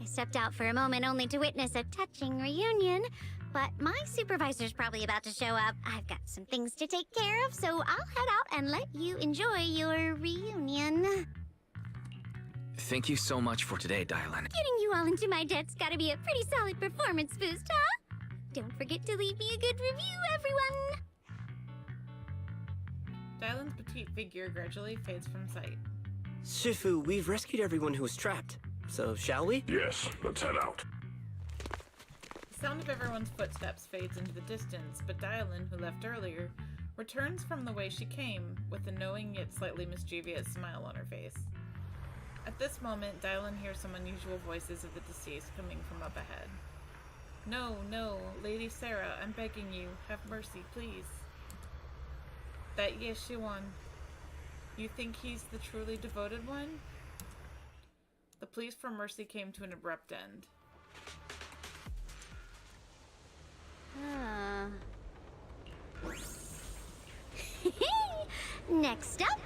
stepped out for a moment only to witness a touching reunion, but my supervisor's probably about to show up. I've got some things to take care of, so I'll head out and let you enjoy your reunion. Thank you so much for today, Dylan. Getting you all into my debt's gotta be a pretty solid performance boost, huh? Don't forget to leave me a good review, everyone! Dylan's petite figure gradually fades from sight. Shifu, we've rescued everyone who was trapped. So, shall we? Yes, let's head out. The sound of everyone's footsteps fades into the distance, but Dylan, who left earlier, returns from the way she came, with a knowing yet slightly mischievous smile on her face. At this moment, Dylan hears some unusual voices of the deceased coming from up ahead. No, no, Lady Sarah, I'm begging you, have mercy, please. That Yeshiwan. You think he's the truly devoted one? The pleas for mercy came to an abrupt end. Next up,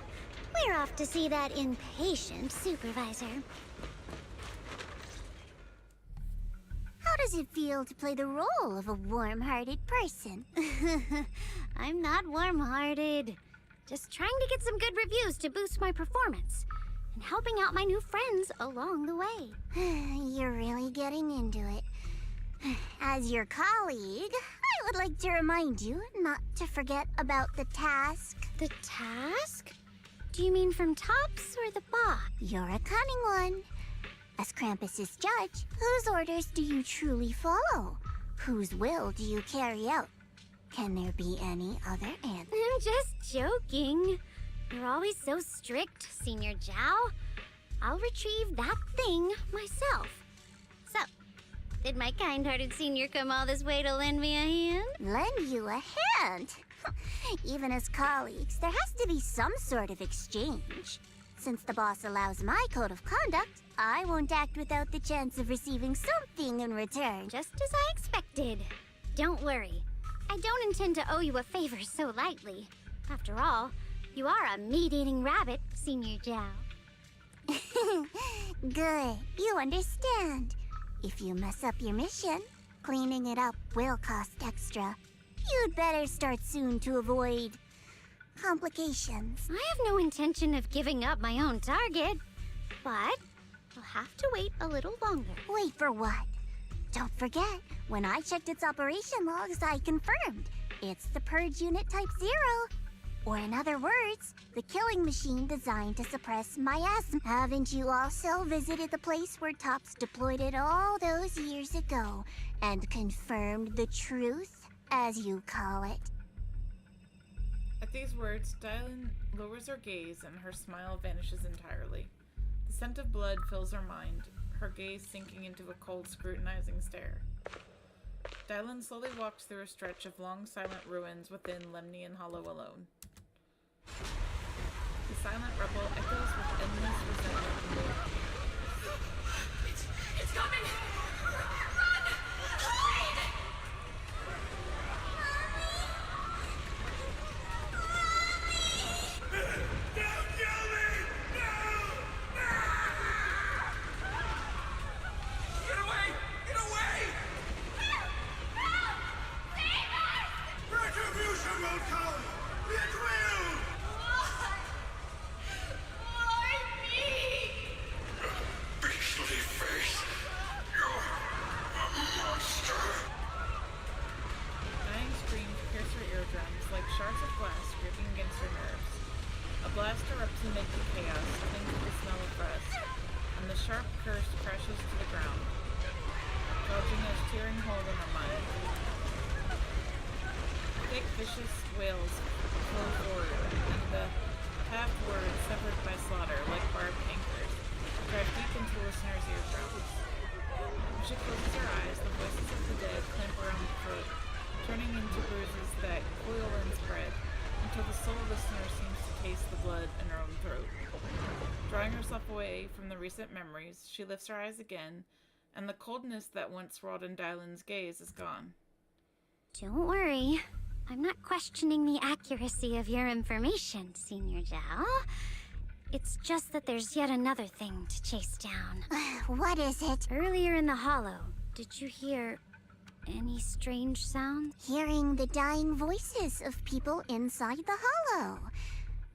we're off to see that impatient supervisor. How does it feel to play the role of a warm-hearted person? I'm not warm-hearted. Just trying to get some good reviews to boost my performance. And helping out my new friends along the way. You're really getting into it. As your colleague, I would like to remind you not to forget about the task. The task? Do you mean from Tops or the boss? You're a cunning one. As Krampus's judge, whose orders do you truly follow? Whose will do you carry out? Can there be any other answer? I'm just joking. You're always so strict, Senior Zhao. I'll retrieve that thing myself. So, did my kind-hearted senior come all this way to lend me a hand? Lend you a hand? Even as colleagues, there has to be some sort of exchange. Since the boss allows my code of conduct, I won't act without the chance of receiving something in return. Just as I expected. Don't worry. I don't intend to owe you a favor so lightly. After all, you are a meat-eating rabbit, Senior Zhao. Good. You understand. If you mess up your mission, cleaning it up will cost extra. You'd better start soon to avoid complications. I have no intention of giving up my own target, but I'll have to wait a little longer. Wait for what? Don't forget, when I checked its operation logs, I confirmed. It's the Purge Unit Type 0. Or in other words, the killing machine designed to suppress miasma. Haven't you also visited the place where Tops deployed it all those years ago and confirmed the truth, as you call it? At these words, Dylan lowers her gaze and her smile vanishes entirely. The scent of blood fills her mind, her gaze sinking into a cold, scrutinizing stare. Dylan slowly walks through a stretch of long, silent ruins within Lemnian Hollow alone. The silent rubble echoes with endless resentment and It's coming! Run! Hide! Don't kill me! No! Get away! Get away! Help! Help! Save us! Retribution will come! It will! Why me? Beastly face! You're a monster! Dying screams pierce her eardrums like shards of glass scraping against her nerves. A blast erupts amid the chaos, clings to the smell of rust, and the sharp curse crashes to the ground, causing a tearing hole in her mind. Thick, vicious wails flow forward, and the halved words, severed by slaughter, like barbed anchors, drive deep into the listener's eardrums. When she closes her eyes, the voices of the dead clamp around the throat, turning into bruises that coil and spread, until the sole listener seems to taste the blood in her own throat. Drawing herself away from the recent memories, she lifts her eyes again, and the coldness that once wrought in Dylan's gaze is gone. Don't worry. I'm not questioning the accuracy of your information, Senior Zhao. It's just that there's yet another thing to chase down. What is it? Earlier in the hollow, did you hear any strange sounds? Hearing the dying voices of people inside the hollow.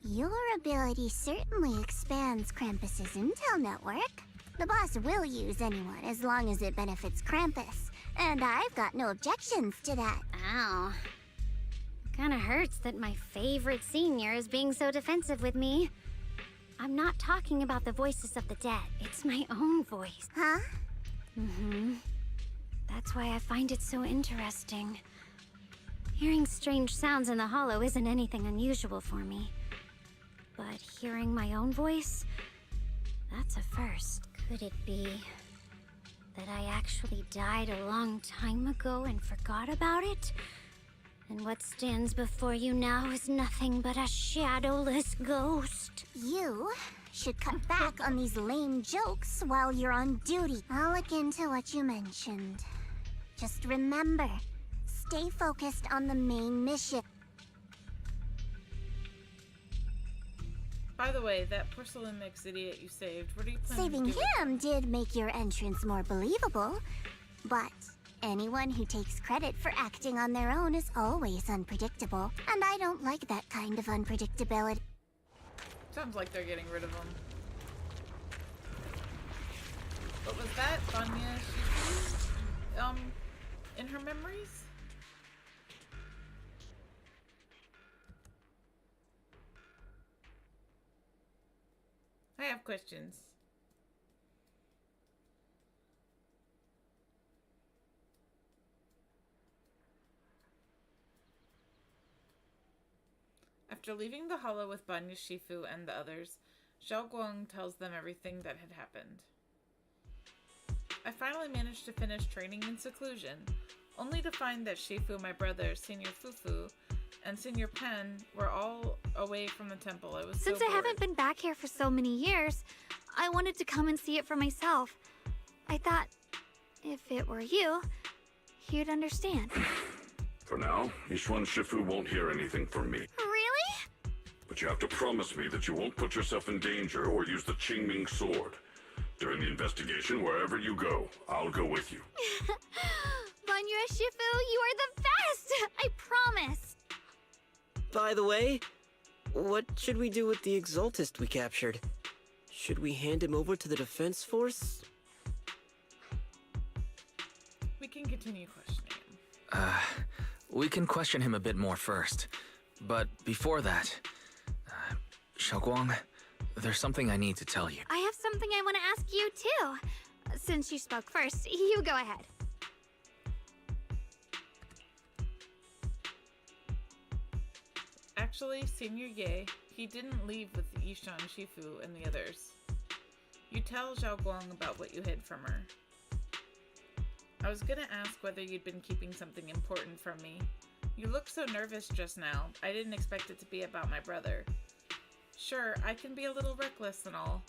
Your ability certainly expands Krampus's intel network. The boss will use anyone as long as it benefits Krampus, and I've got no objections to that. Ow. Kinda hurts that my favorite senior is being so defensive with me. I'm not talking about the voices of the dead. It's my own voice. Huh? Mm-hmm. That's why I find it so interesting. Hearing strange sounds in the hollow isn't anything unusual for me. But hearing my own voice, that's a first. Could it be that I actually died a long time ago and forgot about it? And what stands before you now is nothing but a shadowless ghost. You should cut back on these lame jokes while you're on duty. I'll look into what you mentioned. Just remember, stay focused on the main mission. By the way, that porcelain mix idiot you saved, what are you planning Saving to do? him did make your entrance more believable, but anyone who takes credit for acting on their own is always unpredictable, and I don't like that kind of unpredictability. Sounds like they're getting rid of him. What was that? Vanya Shifu? In her memories? I have questions. After leaving the hollow with Banya Shifu and the others, Xiao Guang tells them everything that had happened. I finally managed to finish training in seclusion, only to find that Shifu, my brother, Senior Fufu, and Senior Pen were all away from the temple. I was Since so I bored. haven't been back here for so many years, I wanted to come and see it for myself. I thought, if it were you, you'd understand. For now, Ishwan Shifu won't hear anything from me. Really? But you have to promise me that you won't put yourself in danger or use the Qingming sword. During the investigation, wherever you go, I'll go with you. Banya Shifu, you are the best! I promise! By the way, what should we do with the Exaltist we captured? Should we hand him over to the defense force? We can continue questioning him. We can question him a bit more first. But before that, Xiaoguang, there's something I need to tell you. I have something I want to ask you, too. Since you spoke first, you go ahead. Actually, Senior Ye, he didn't leave with Yishan Shifu and the others. You tell Xiao Guang about what you hid from her. I was gonna ask whether you'd been keeping something important from me. You looked so nervous just now. I didn't expect it to be about my brother. Sure, I can be a little reckless and all,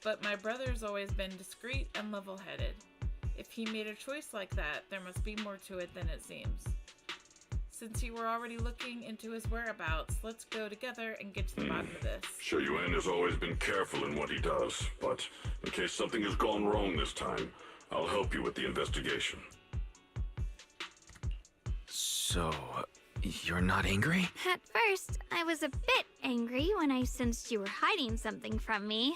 but my brother's always been discreet and level-headed. If he made a choice like that, there must be more to it than it seems. Since you were already looking into his whereabouts, let's go together and get to the bottom of this. Shuyuan has always been careful in what he does, but in case something has gone wrong this time, I'll help you with the investigation. So, you're not angry? At first, I was a bit angry when I sensed you were hiding something from me.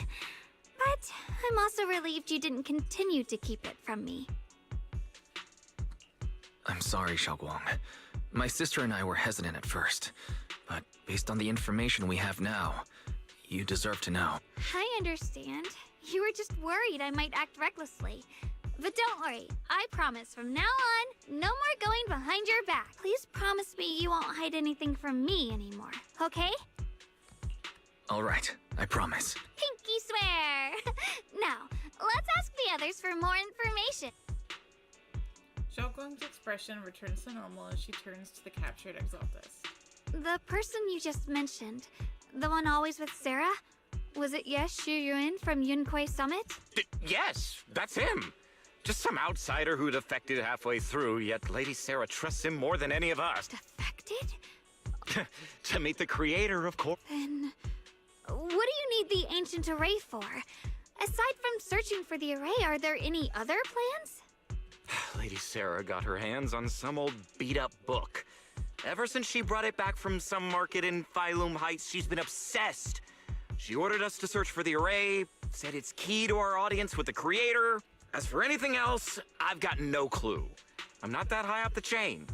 But I'm also relieved you didn't continue to keep it from me. I'm sorry, Xiaoguang. My sister and I were hesitant at first, but based on the information we have now, you deserve to know. I understand. You were just worried I might act recklessly. But don't worry, I promise from now on, no more going behind your back. Please promise me you won't hide anything from me anymore, okay? All right, I promise. Pinky swear! Now, let's ask the others for more information. Xiaoguang's expression returns to normal as she turns to the captured Exaltus. The person you just mentioned, the one always with Sarah? Was it Shuyuan from Yunkwei Summit? Yes, that's him. Just some outsider who defected halfway through, yet Lady Sarah trusts him more than any of us. Defected? To meet the creator, of course. Then, what do you need the ancient array for? Aside from searching for the array, are there any other plans? Lady Sarah got her hands on some old beat-up book. Ever since she brought it back from some market in Phylum Heights, she's been obsessed. She ordered us to search for the array, said it's key to our audience with the creator. As for anything else, I've got no clue. I'm not that high up the chain.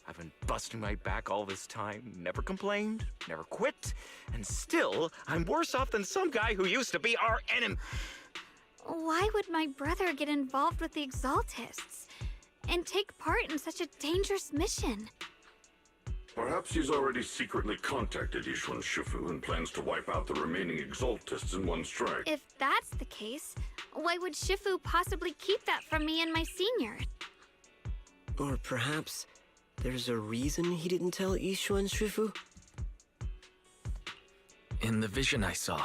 I've been busting my back all this time, never complained, never quit, and still, I'm worse off than some guy who used to be our enemy. Why would my brother get involved with the Exaltists and take part in such a dangerous mission? Perhaps he's already secretly contacted Yishuan Shifu and plans to wipe out the remaining Exaltists in one strike. If that's the case, why would Shifu possibly keep that from me and my senior? Or perhaps there's a reason he didn't tell Yishuan Shifu? In the vision I saw,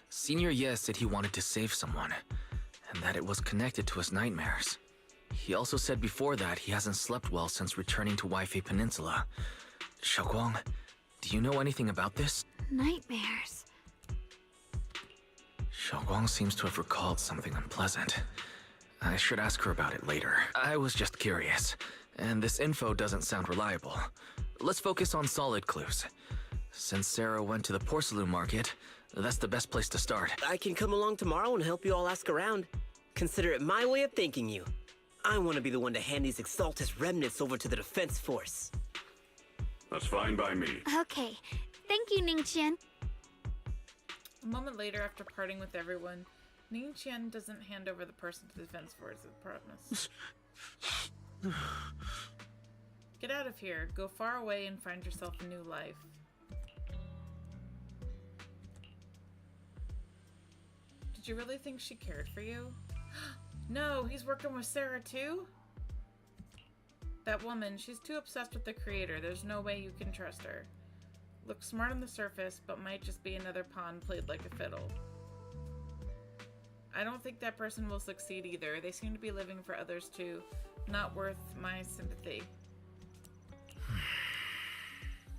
Senior Ye said he wanted to save someone, and that it was connected to his nightmares. He also said before that he hasn't slept well since returning to Waifei Peninsula. Xiaoguang, do you know anything about this? Nightmares. Xiaoguang seems to have recalled something unpleasant. I should ask her about it later. I was just curious, and this info doesn't sound reliable. Let's focus on solid clues. Since Sarah went to the porcelain market, that's the best place to start. I can come along tomorrow and help you all ask around. Consider it my way of thanking you. I want to be the one to hand these Exaltus remnants over to the defense force. That's fine by me. Okay. Thank you, Ningqian. A moment later, after parting with everyone, Ningqian doesn't hand over the person to the defense force as promised. Get out of here, go far away and find yourself a new life. Did you really think she cared for you? No, he's working with Sarah too? That woman, she's too obsessed with the creator. There's no way you can trust her. Looks smart on the surface, but might just be another pawn played like a fiddle. I don't think that person will succeed either. They seem to be living for others too. Not worth my sympathy.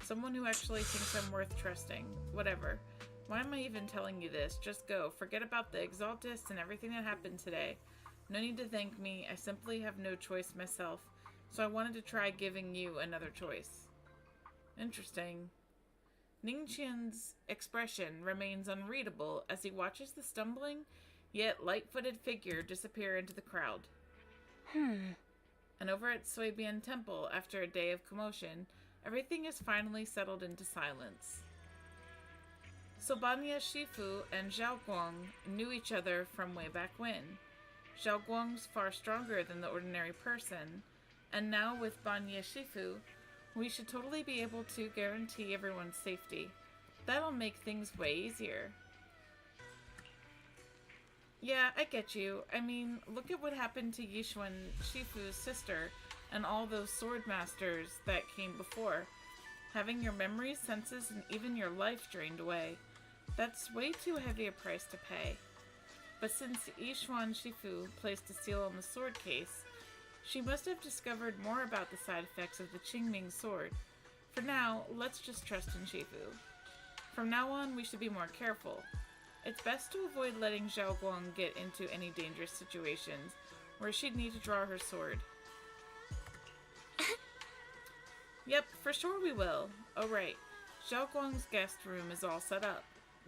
Someone who actually thinks I'm worth trusting. Whatever. Why am I even telling you this? Just go. Forget about the Exaltists and everything that happened today. No need to thank me. I simply have no choice myself. So I wanted to try giving you another choice. Interesting. Ningqian's expression remains unreadable as he watches the stumbling, yet light-footed figure disappear into the crowd. And over at Suibian Temple, after a day of commotion, everything is finally settled into silence. Sobanya Shifu and Xiaoguang knew each other from way back when. Xiaoguang's far stronger than the ordinary person, and now with Banya Shifu, we should totally be able to guarantee everyone's safety. That'll make things way easier. Yeah, I get you. I mean, look at what happened to Yishuan Shifu's sister and all those sword masters that came before. Having your memories, senses, and even your life drained away. That's way too heavy a price to pay. But since Yishuan Shifu placed a seal on the sword case, She must have discovered more about the side effects of the Qingming sword. For now, let's just trust in Shifu. From now on, we should be more careful. It's best to avoid letting Zhao Guang get into any dangerous situations where she'd need to draw her sword. Yep, for sure we will. Oh right, Zhao Guang's guest room is all set up.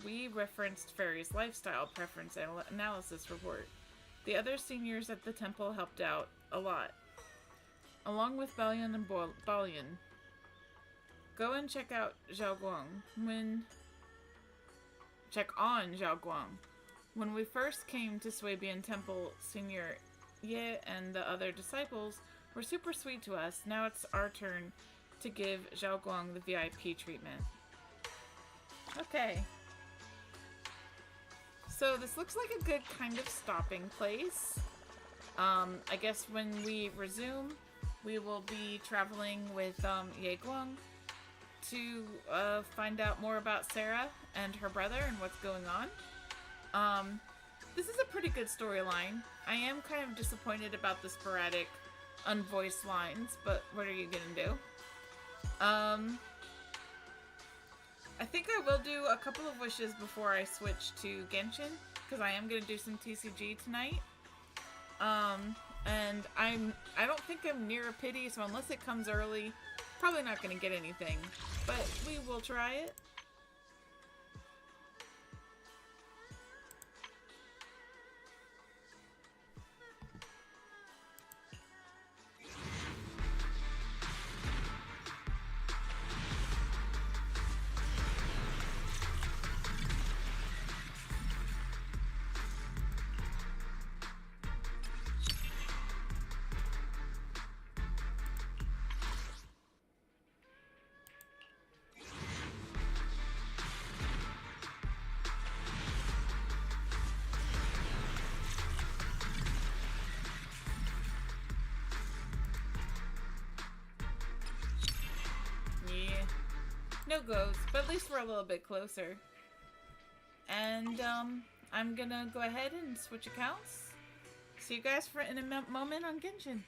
We referenced Fairy's lifestyle preference analysis report. The other seniors at the temple helped out a lot, along with Balian and Balian. Go and check out Zhao Guang. Check on Zhao Guang. When we first came to Swabian Temple, Senior Ye and the other disciples were super sweet to us. Now it's our turn to give Zhao Guang the VIP treatment. Okay. So this looks like a good kind of stopping place. I guess when we resume, we will be traveling with Ye Guang to find out more about Sarah and her brother and what's going on. This is a pretty good storyline. I am kind of disappointed about the sporadic unvoiced lines, but what are you gonna do? I think I will do a couple of wishes before I switch to Genshin, because I am gonna do some TCG tonight. And I don't think I'm near a pity, so unless it comes early, probably not gonna get anything. But we will try it. No goes, but at least we're a little bit closer. And I'm gonna go ahead and switch accounts. See you guys in a moment on Genshin.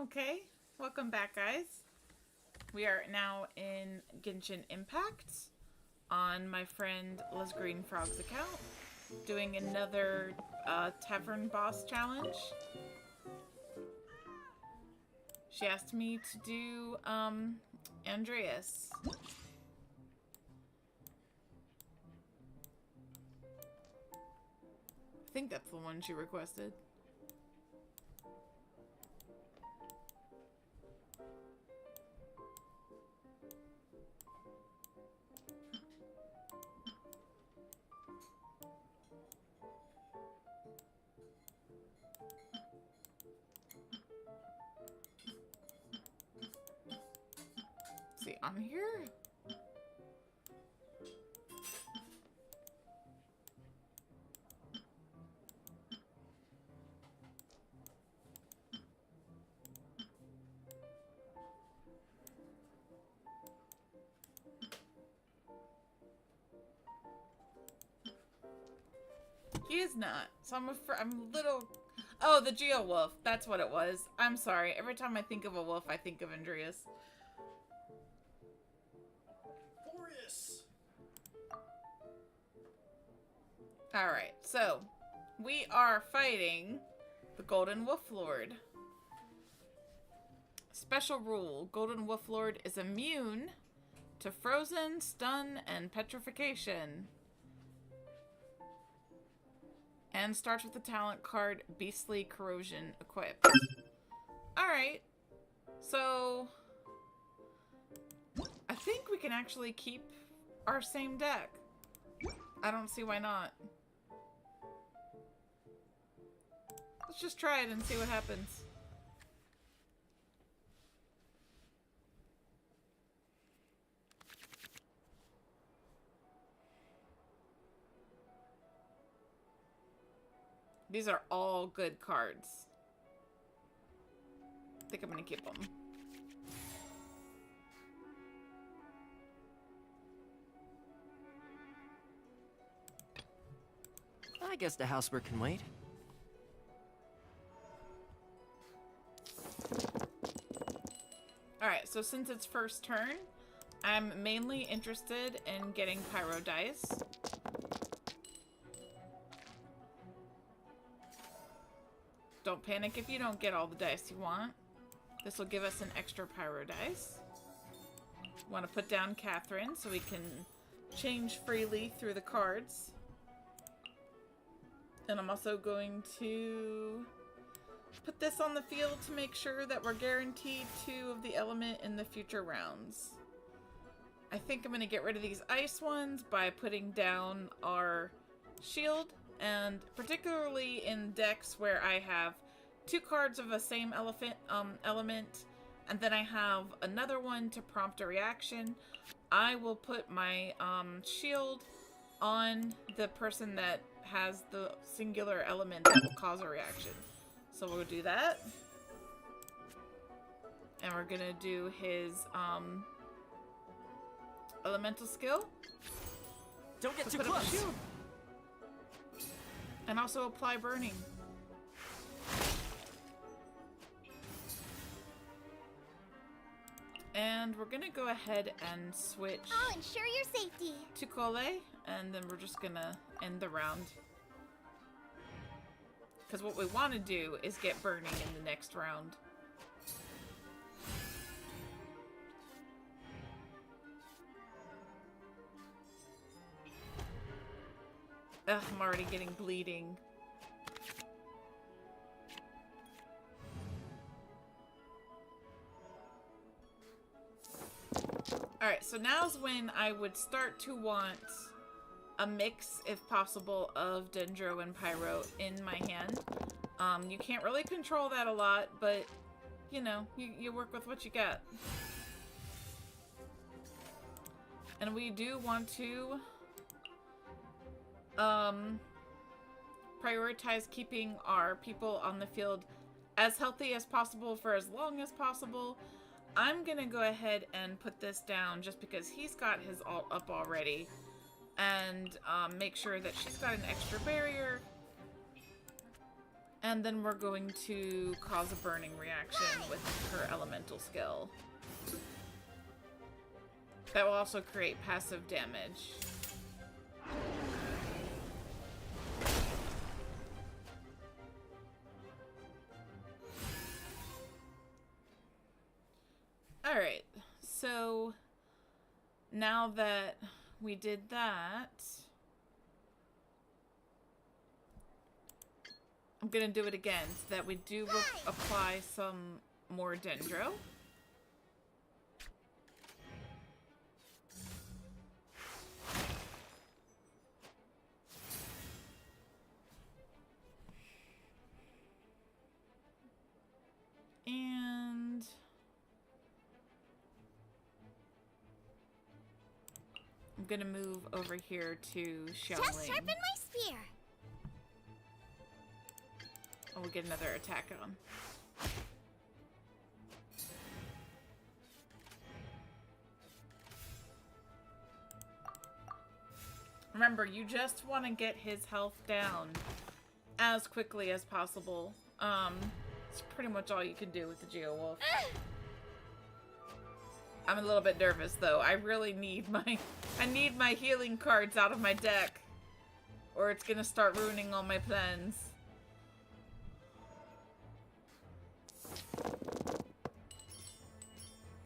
Okay, welcome back, guys. We are now in Genshin Impact on my friend Liz Green Frog's account, doing another tavern boss challenge. She asked me to do Andreas. I think that's the one she requested. See, on here? He is not. So I'm a little... Oh, the Geo Wolf. That's what it was. I'm sorry. Every time I think of a wolf, I think of Andreas. Alright, so we are fighting the Golden Wolf Lord. Special rule, Golden Wolf Lord is immune to frozen, stun, and petrification. And starts with the talent card Beastly Corrosion equipped. Alright, so I think we can actually keep our same deck. I don't see why not. Let's just try it and see what happens. These are all good cards. I think I'm gonna keep them. I guess the housework can wait. Alright, so since it's first turn, I'm mainly interested in getting Pyro Dice. Don't panic if you don't get all the dice you want. This will give us an extra Pyro Dice. Want to put down Catherine so we can change freely through the cards. And I'm also going to put this on the field to make sure that we're guaranteed 2 of the element in the future rounds. I think I'm going to get rid of these ice ones by putting down our shield, and particularly in decks where I have 2 cards of the same element, and then I have another one to prompt a reaction, I will put my shield on the person that has the singular element that will cause a reaction. So we'll do that. And we're gonna do his elemental skill. Don't get too close. And also apply burning. And we're gonna go ahead and switch I'll ensure your safety. to Cole, and then we're just gonna end the round. Because what we want to do is get burning in the next round. Ugh, I'm already getting bleeding. Alright, so now's when I would start to want a mix, if possible, of Dendro and Pyro in my hand. You can't really control that a lot, but, you know, you work with what you got. And we do want to prioritize keeping our people on the field as healthy as possible for as long as possible. I'm gonna go ahead and put this down just because he's got his ult up already, and make sure that she's got an extra barrier. And then we're going to cause a burning reaction with her elemental skill. That will also create passive damage. Alright, so now that we did that, I'm gonna do it again so that we do apply some more dendro. And I'm gonna move over here to Xiaoling. Just sharpen my spear. And we'll get another attack on. Remember, you just want to get his health down as quickly as possible. It's pretty much all you can do with the Geo-Wolf. I'm a little bit nervous though. I really need my healing cards out of my deck, or it's gonna start ruining all my plans.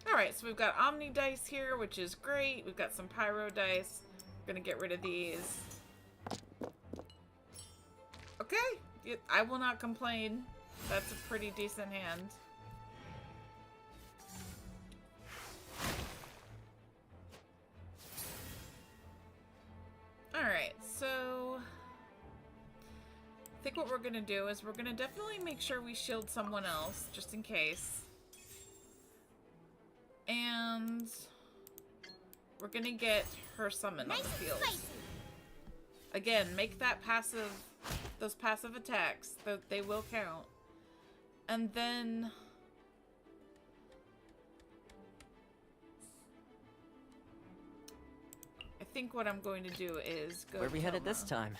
Alright, so we've got Omni dice here, which is great. We've got some Pyro dice. We're gonna get rid of these. Okay, I will not complain. That's a pretty decent hand. Alright, so I think what we're gonna do is we're gonna definitely make sure we shield someone else, just in case. And we're gonna get her summon on the field. Again, make that passive, those passive attacks, they will count. And then I think what I'm going to do is go. Where are we headed this time?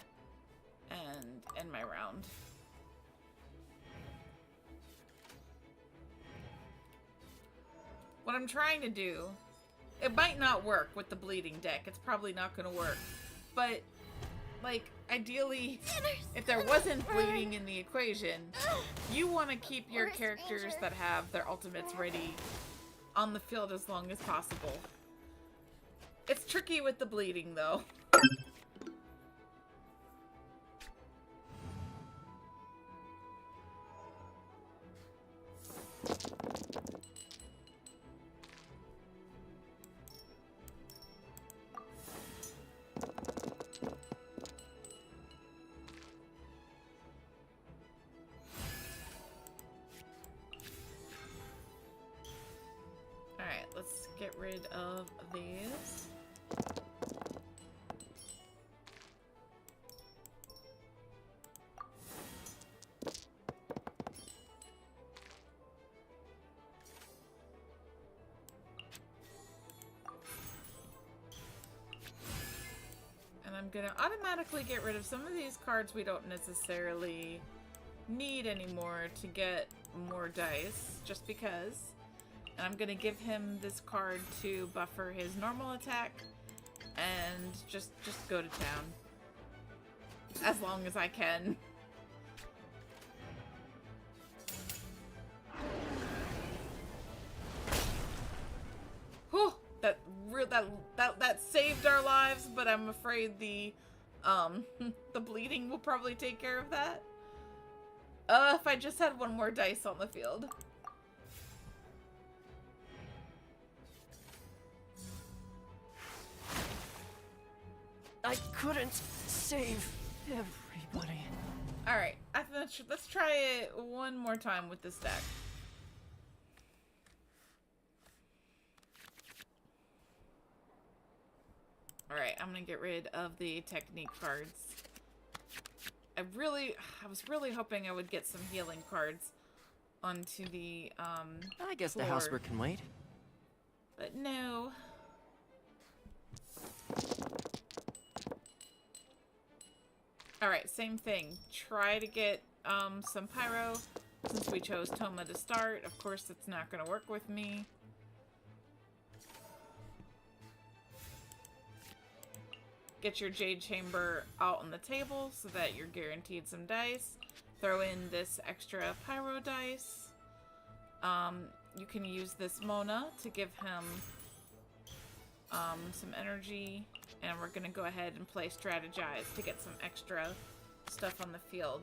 And end my round. What I'm trying to do, it might not work with the bleeding deck. It's probably not going to work. But, like, ideally, if there wasn't bleeding in the equation, you want to keep your characters that have their ultimates ready on the field as long as possible. It's tricky with the bleeding, though. Alright, let's get rid of these. And I'm gonna automatically get rid of some of these cards we don't necessarily need anymore to get more dice, just because. And I'm gonna give him this card to buffer his normal attack and just go to town. As long as I can. Whew, that saved our lives, but I'm afraid the the bleeding will probably take care of that. If I just had one more dice on the field. I couldn't save everybody. Alright, let's try it one more time with this deck. Alright, I'm gonna get rid of the technique cards. I was really hoping I would get some healing cards onto the, I guess floor. the housework can wait. But no. Alright, same thing. Try to get some pyro. Since we chose Toma to start, of course it's not going to work with me. Get your Jade Chamber out on the table so that you're guaranteed some dice. Throw in this extra pyro dice. You can use this Mona to give him some energy. And we're going to go ahead and play Strategize to get some extra stuff on the field.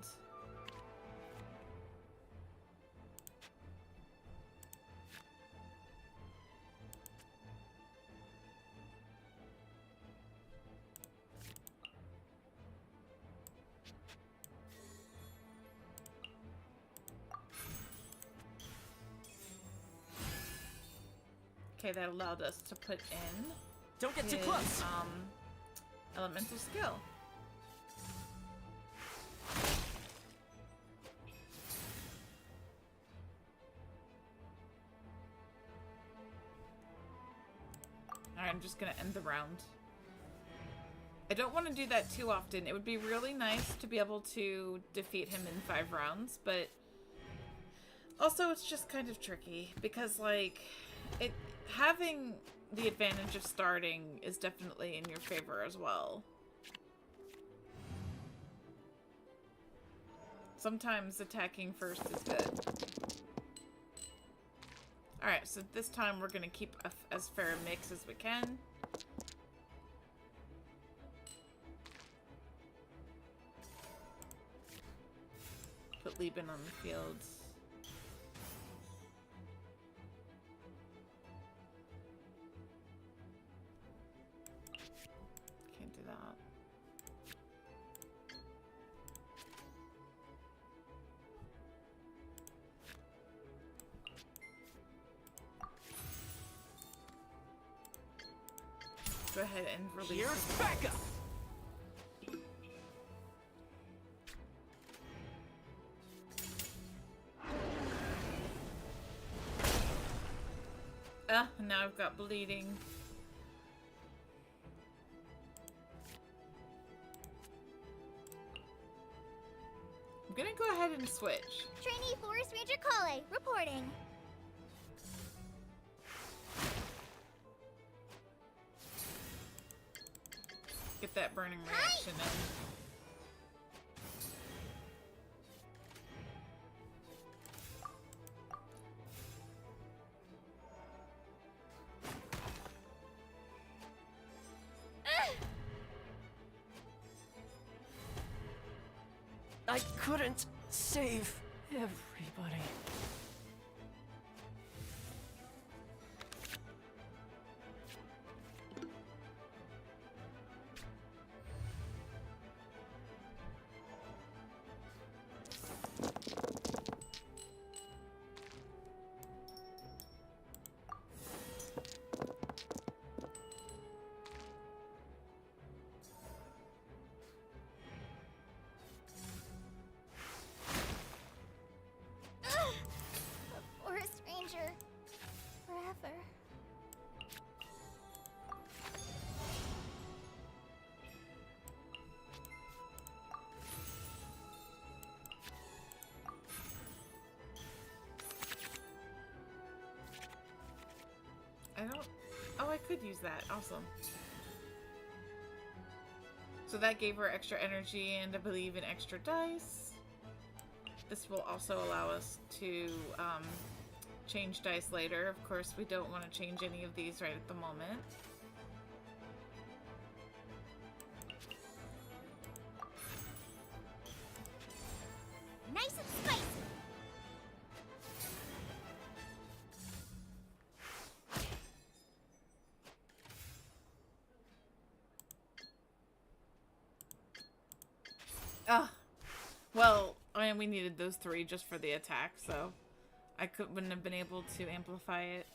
Okay, that allowed us to put in... Don't get too close! Elemental skill. Alright, I'm just gonna end the round. I don't want to do that too often. It would be really nice to be able to defeat him in 5 rounds, but also it's just kind of tricky because, like, having the advantage of starting is definitely in your favor as well. Sometimes attacking first is good. Alright, so this time we're going to keep as fair a mix as we can. Put Lieben on the field. Can't do that. Go ahead and release. Here's backup. Now I've got bleeding. I'm gonna go ahead and switch. Trainee Forest Ranger Kale, reporting. Get that burning reaction in. I couldn't save everybody. Forest Ranger. Forever. I don't... Oh, I could use that. Awesome. So that gave her extra energy and I believe an extra dice. This will also allow us to change dice later. Of course, we don't want to change any of these right at the moment. Nice and spicy. Well, I mean, we needed those 3 just for the attack, so I wouldn't have been able to amplify it.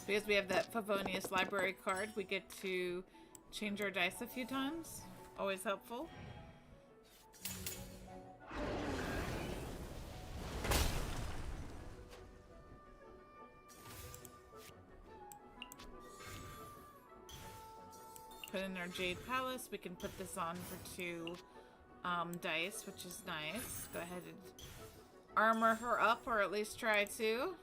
Because we have that Favonius library card, we get to change our dice a few times. Always helpful. Put in our Jade Palace. We can put this on for 2 dice, which is nice. Go ahead and armor her up, or at least try to.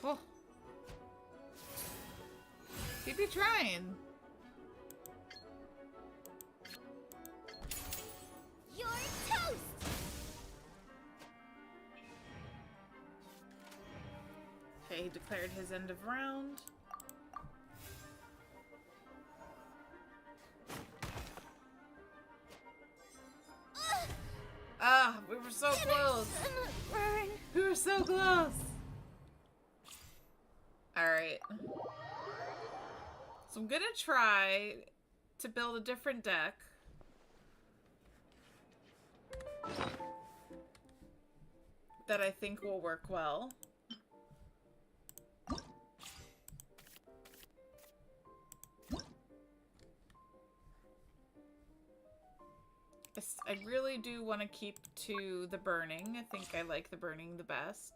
Oh. Keep you trying. You're toast! Okay, he declared his end of round. Ah, we were so close. We were so close. Alright. So I'm gonna try to build a different deck. That I think will work well. I really do want to keep to the burning. I think I like the burning the best.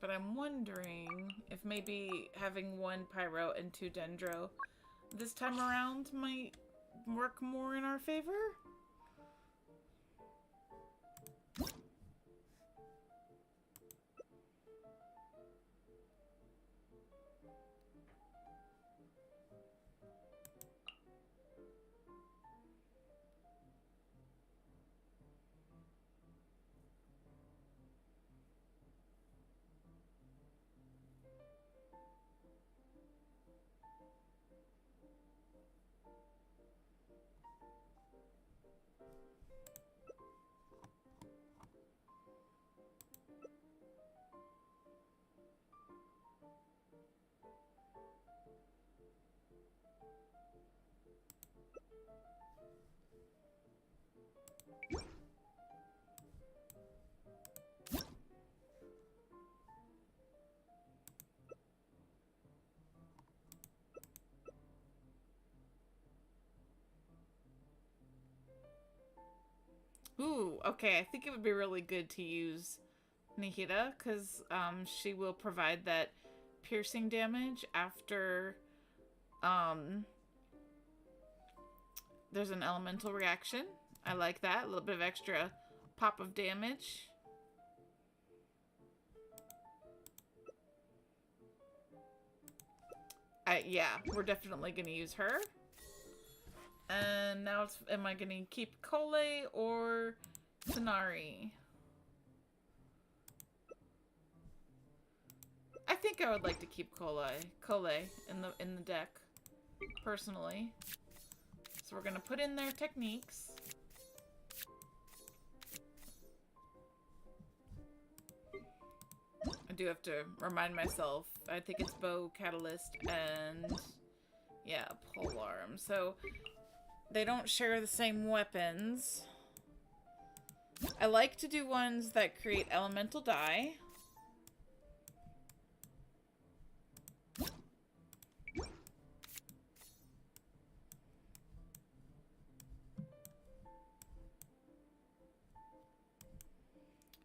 But I'm wondering if maybe having 1 Pyro and 2 Dendro this time around might work more in our favor? Ooh, okay, I think it would be really good to use Nihida, because she will provide that piercing damage after there's an elemental reaction. I like that. A little bit of extra pop of damage. Yeah, we're definitely going to use her. And now it's, am I going to keep Kole or Tanari? I think I would like to keep Kole in the deck, personally. So we're going to put in their techniques. I do have to remind myself. I think it's Bow, Catalyst, and yeah, Polearm. So they don't share the same weapons. I like to do ones that create elemental die.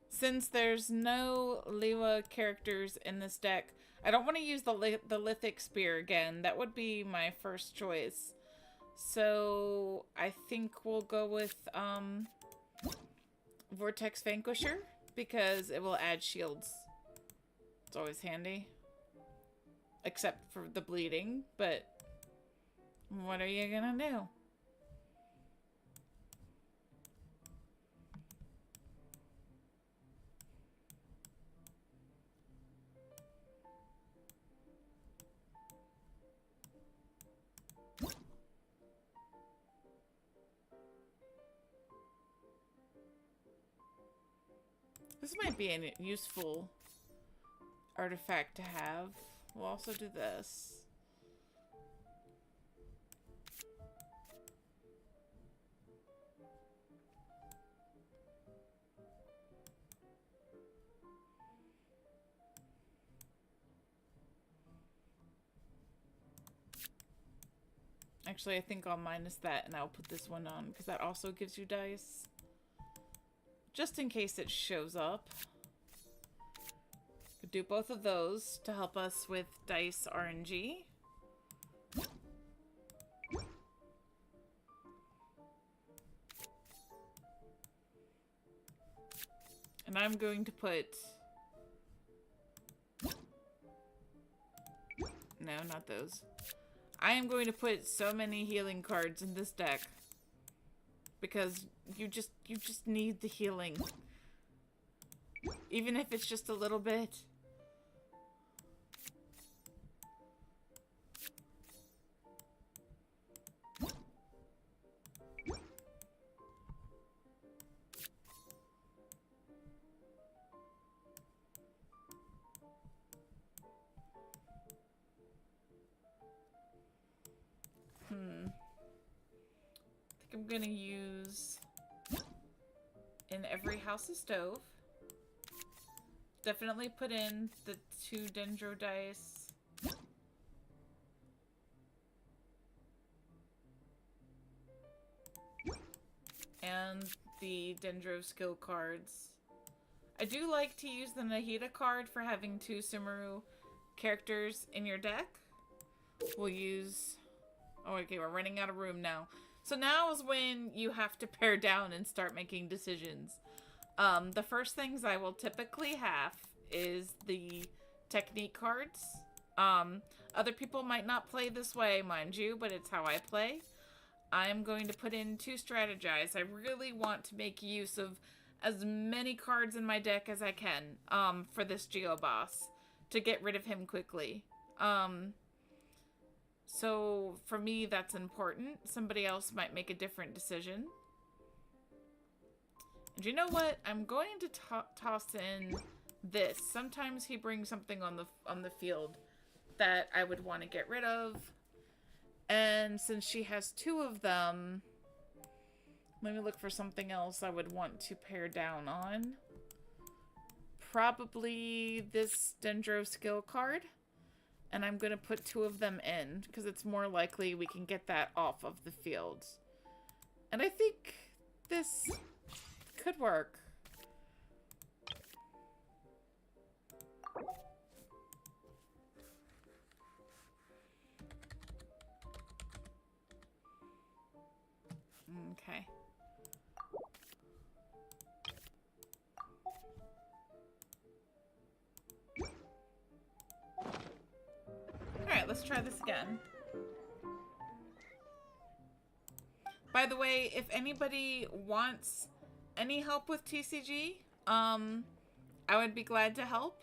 Since there's no Lewa characters in this deck, I don't want to use the Lithic Spear again. That would be my first choice. So I think we'll go with Vortex Vanquisher, because it will add shields It's always handy. Except for the bleeding, but what are you gonna do? This might be a useful artifact to have. We'll also do this. Actually, I think I'll minus that and I'll put this one on because that also gives you dice. Just in case it shows up. Could do both of those to help us with dice RNG. And I'm going to put... No, not those. I am going to put so many healing cards in this deck. Because you just need the healing. Even if it's just a little bit. I'm gonna use in every house a stove. Definitely put in the 2 dendro dice. And the dendro skill cards. I do like to use the Nahida card for having 2 Sumeru characters in your deck. We'll use... Oh, okay, we're running out of room now. So now is when you have to pare down and start making decisions. The first things I will typically have is the technique cards. Other people might not play this way, mind you, but it's how I play. I'm going to put in 2 strategize. I really want to make use of as many cards in my deck as I can for this Geo boss to get rid of him quickly. So for me, that's important. Somebody else might make a different decision. And you know what? I'm going to toss in this. Sometimes he brings something on the field that I would want to get rid of. And since she has 2 of them, let me look for something else I would want to pare down on. Probably this Dendro skill card. And I'm going to put 2 of them in, because it's more likely we can get that off of the field. And I think this could work. Okay. Alright, let's try this again. By the way, if anybody wants any help with TCG, I would be glad to help.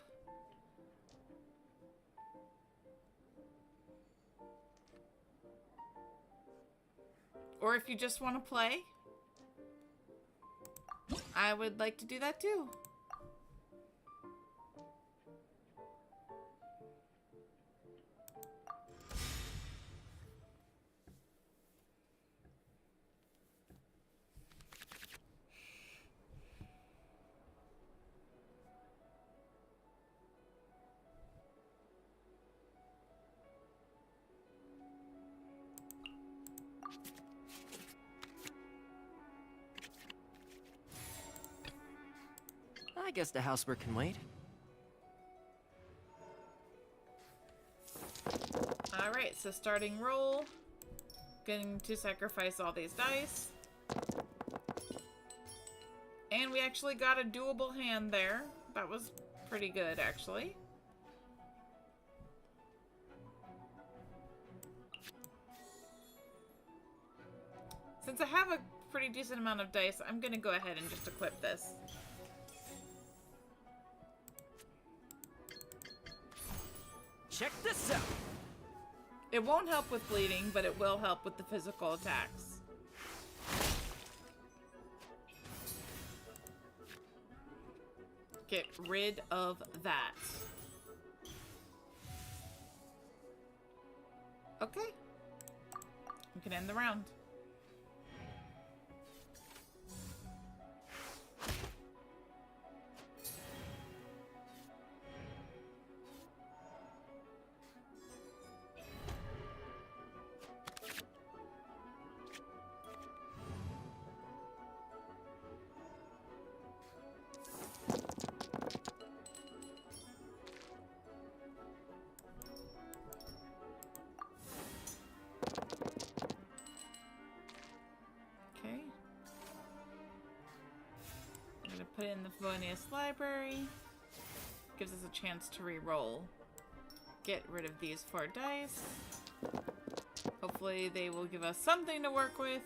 Or if you just want to play, I would like to do that too. I guess the housework can wait. Alright, so starting roll. Going to sacrifice all these dice. And we actually got a doable hand there. That was pretty good, actually. Since I have a pretty decent amount of dice, I'm gonna go ahead and just equip this. Check this out. It won't help with bleeding, but it will help with the physical attacks. Get rid of that. Okay. We can end the round. Put it in the Felonious Library. Gives us a chance to re-roll. Get rid of these 4 dice. Hopefully they will give us something to work with.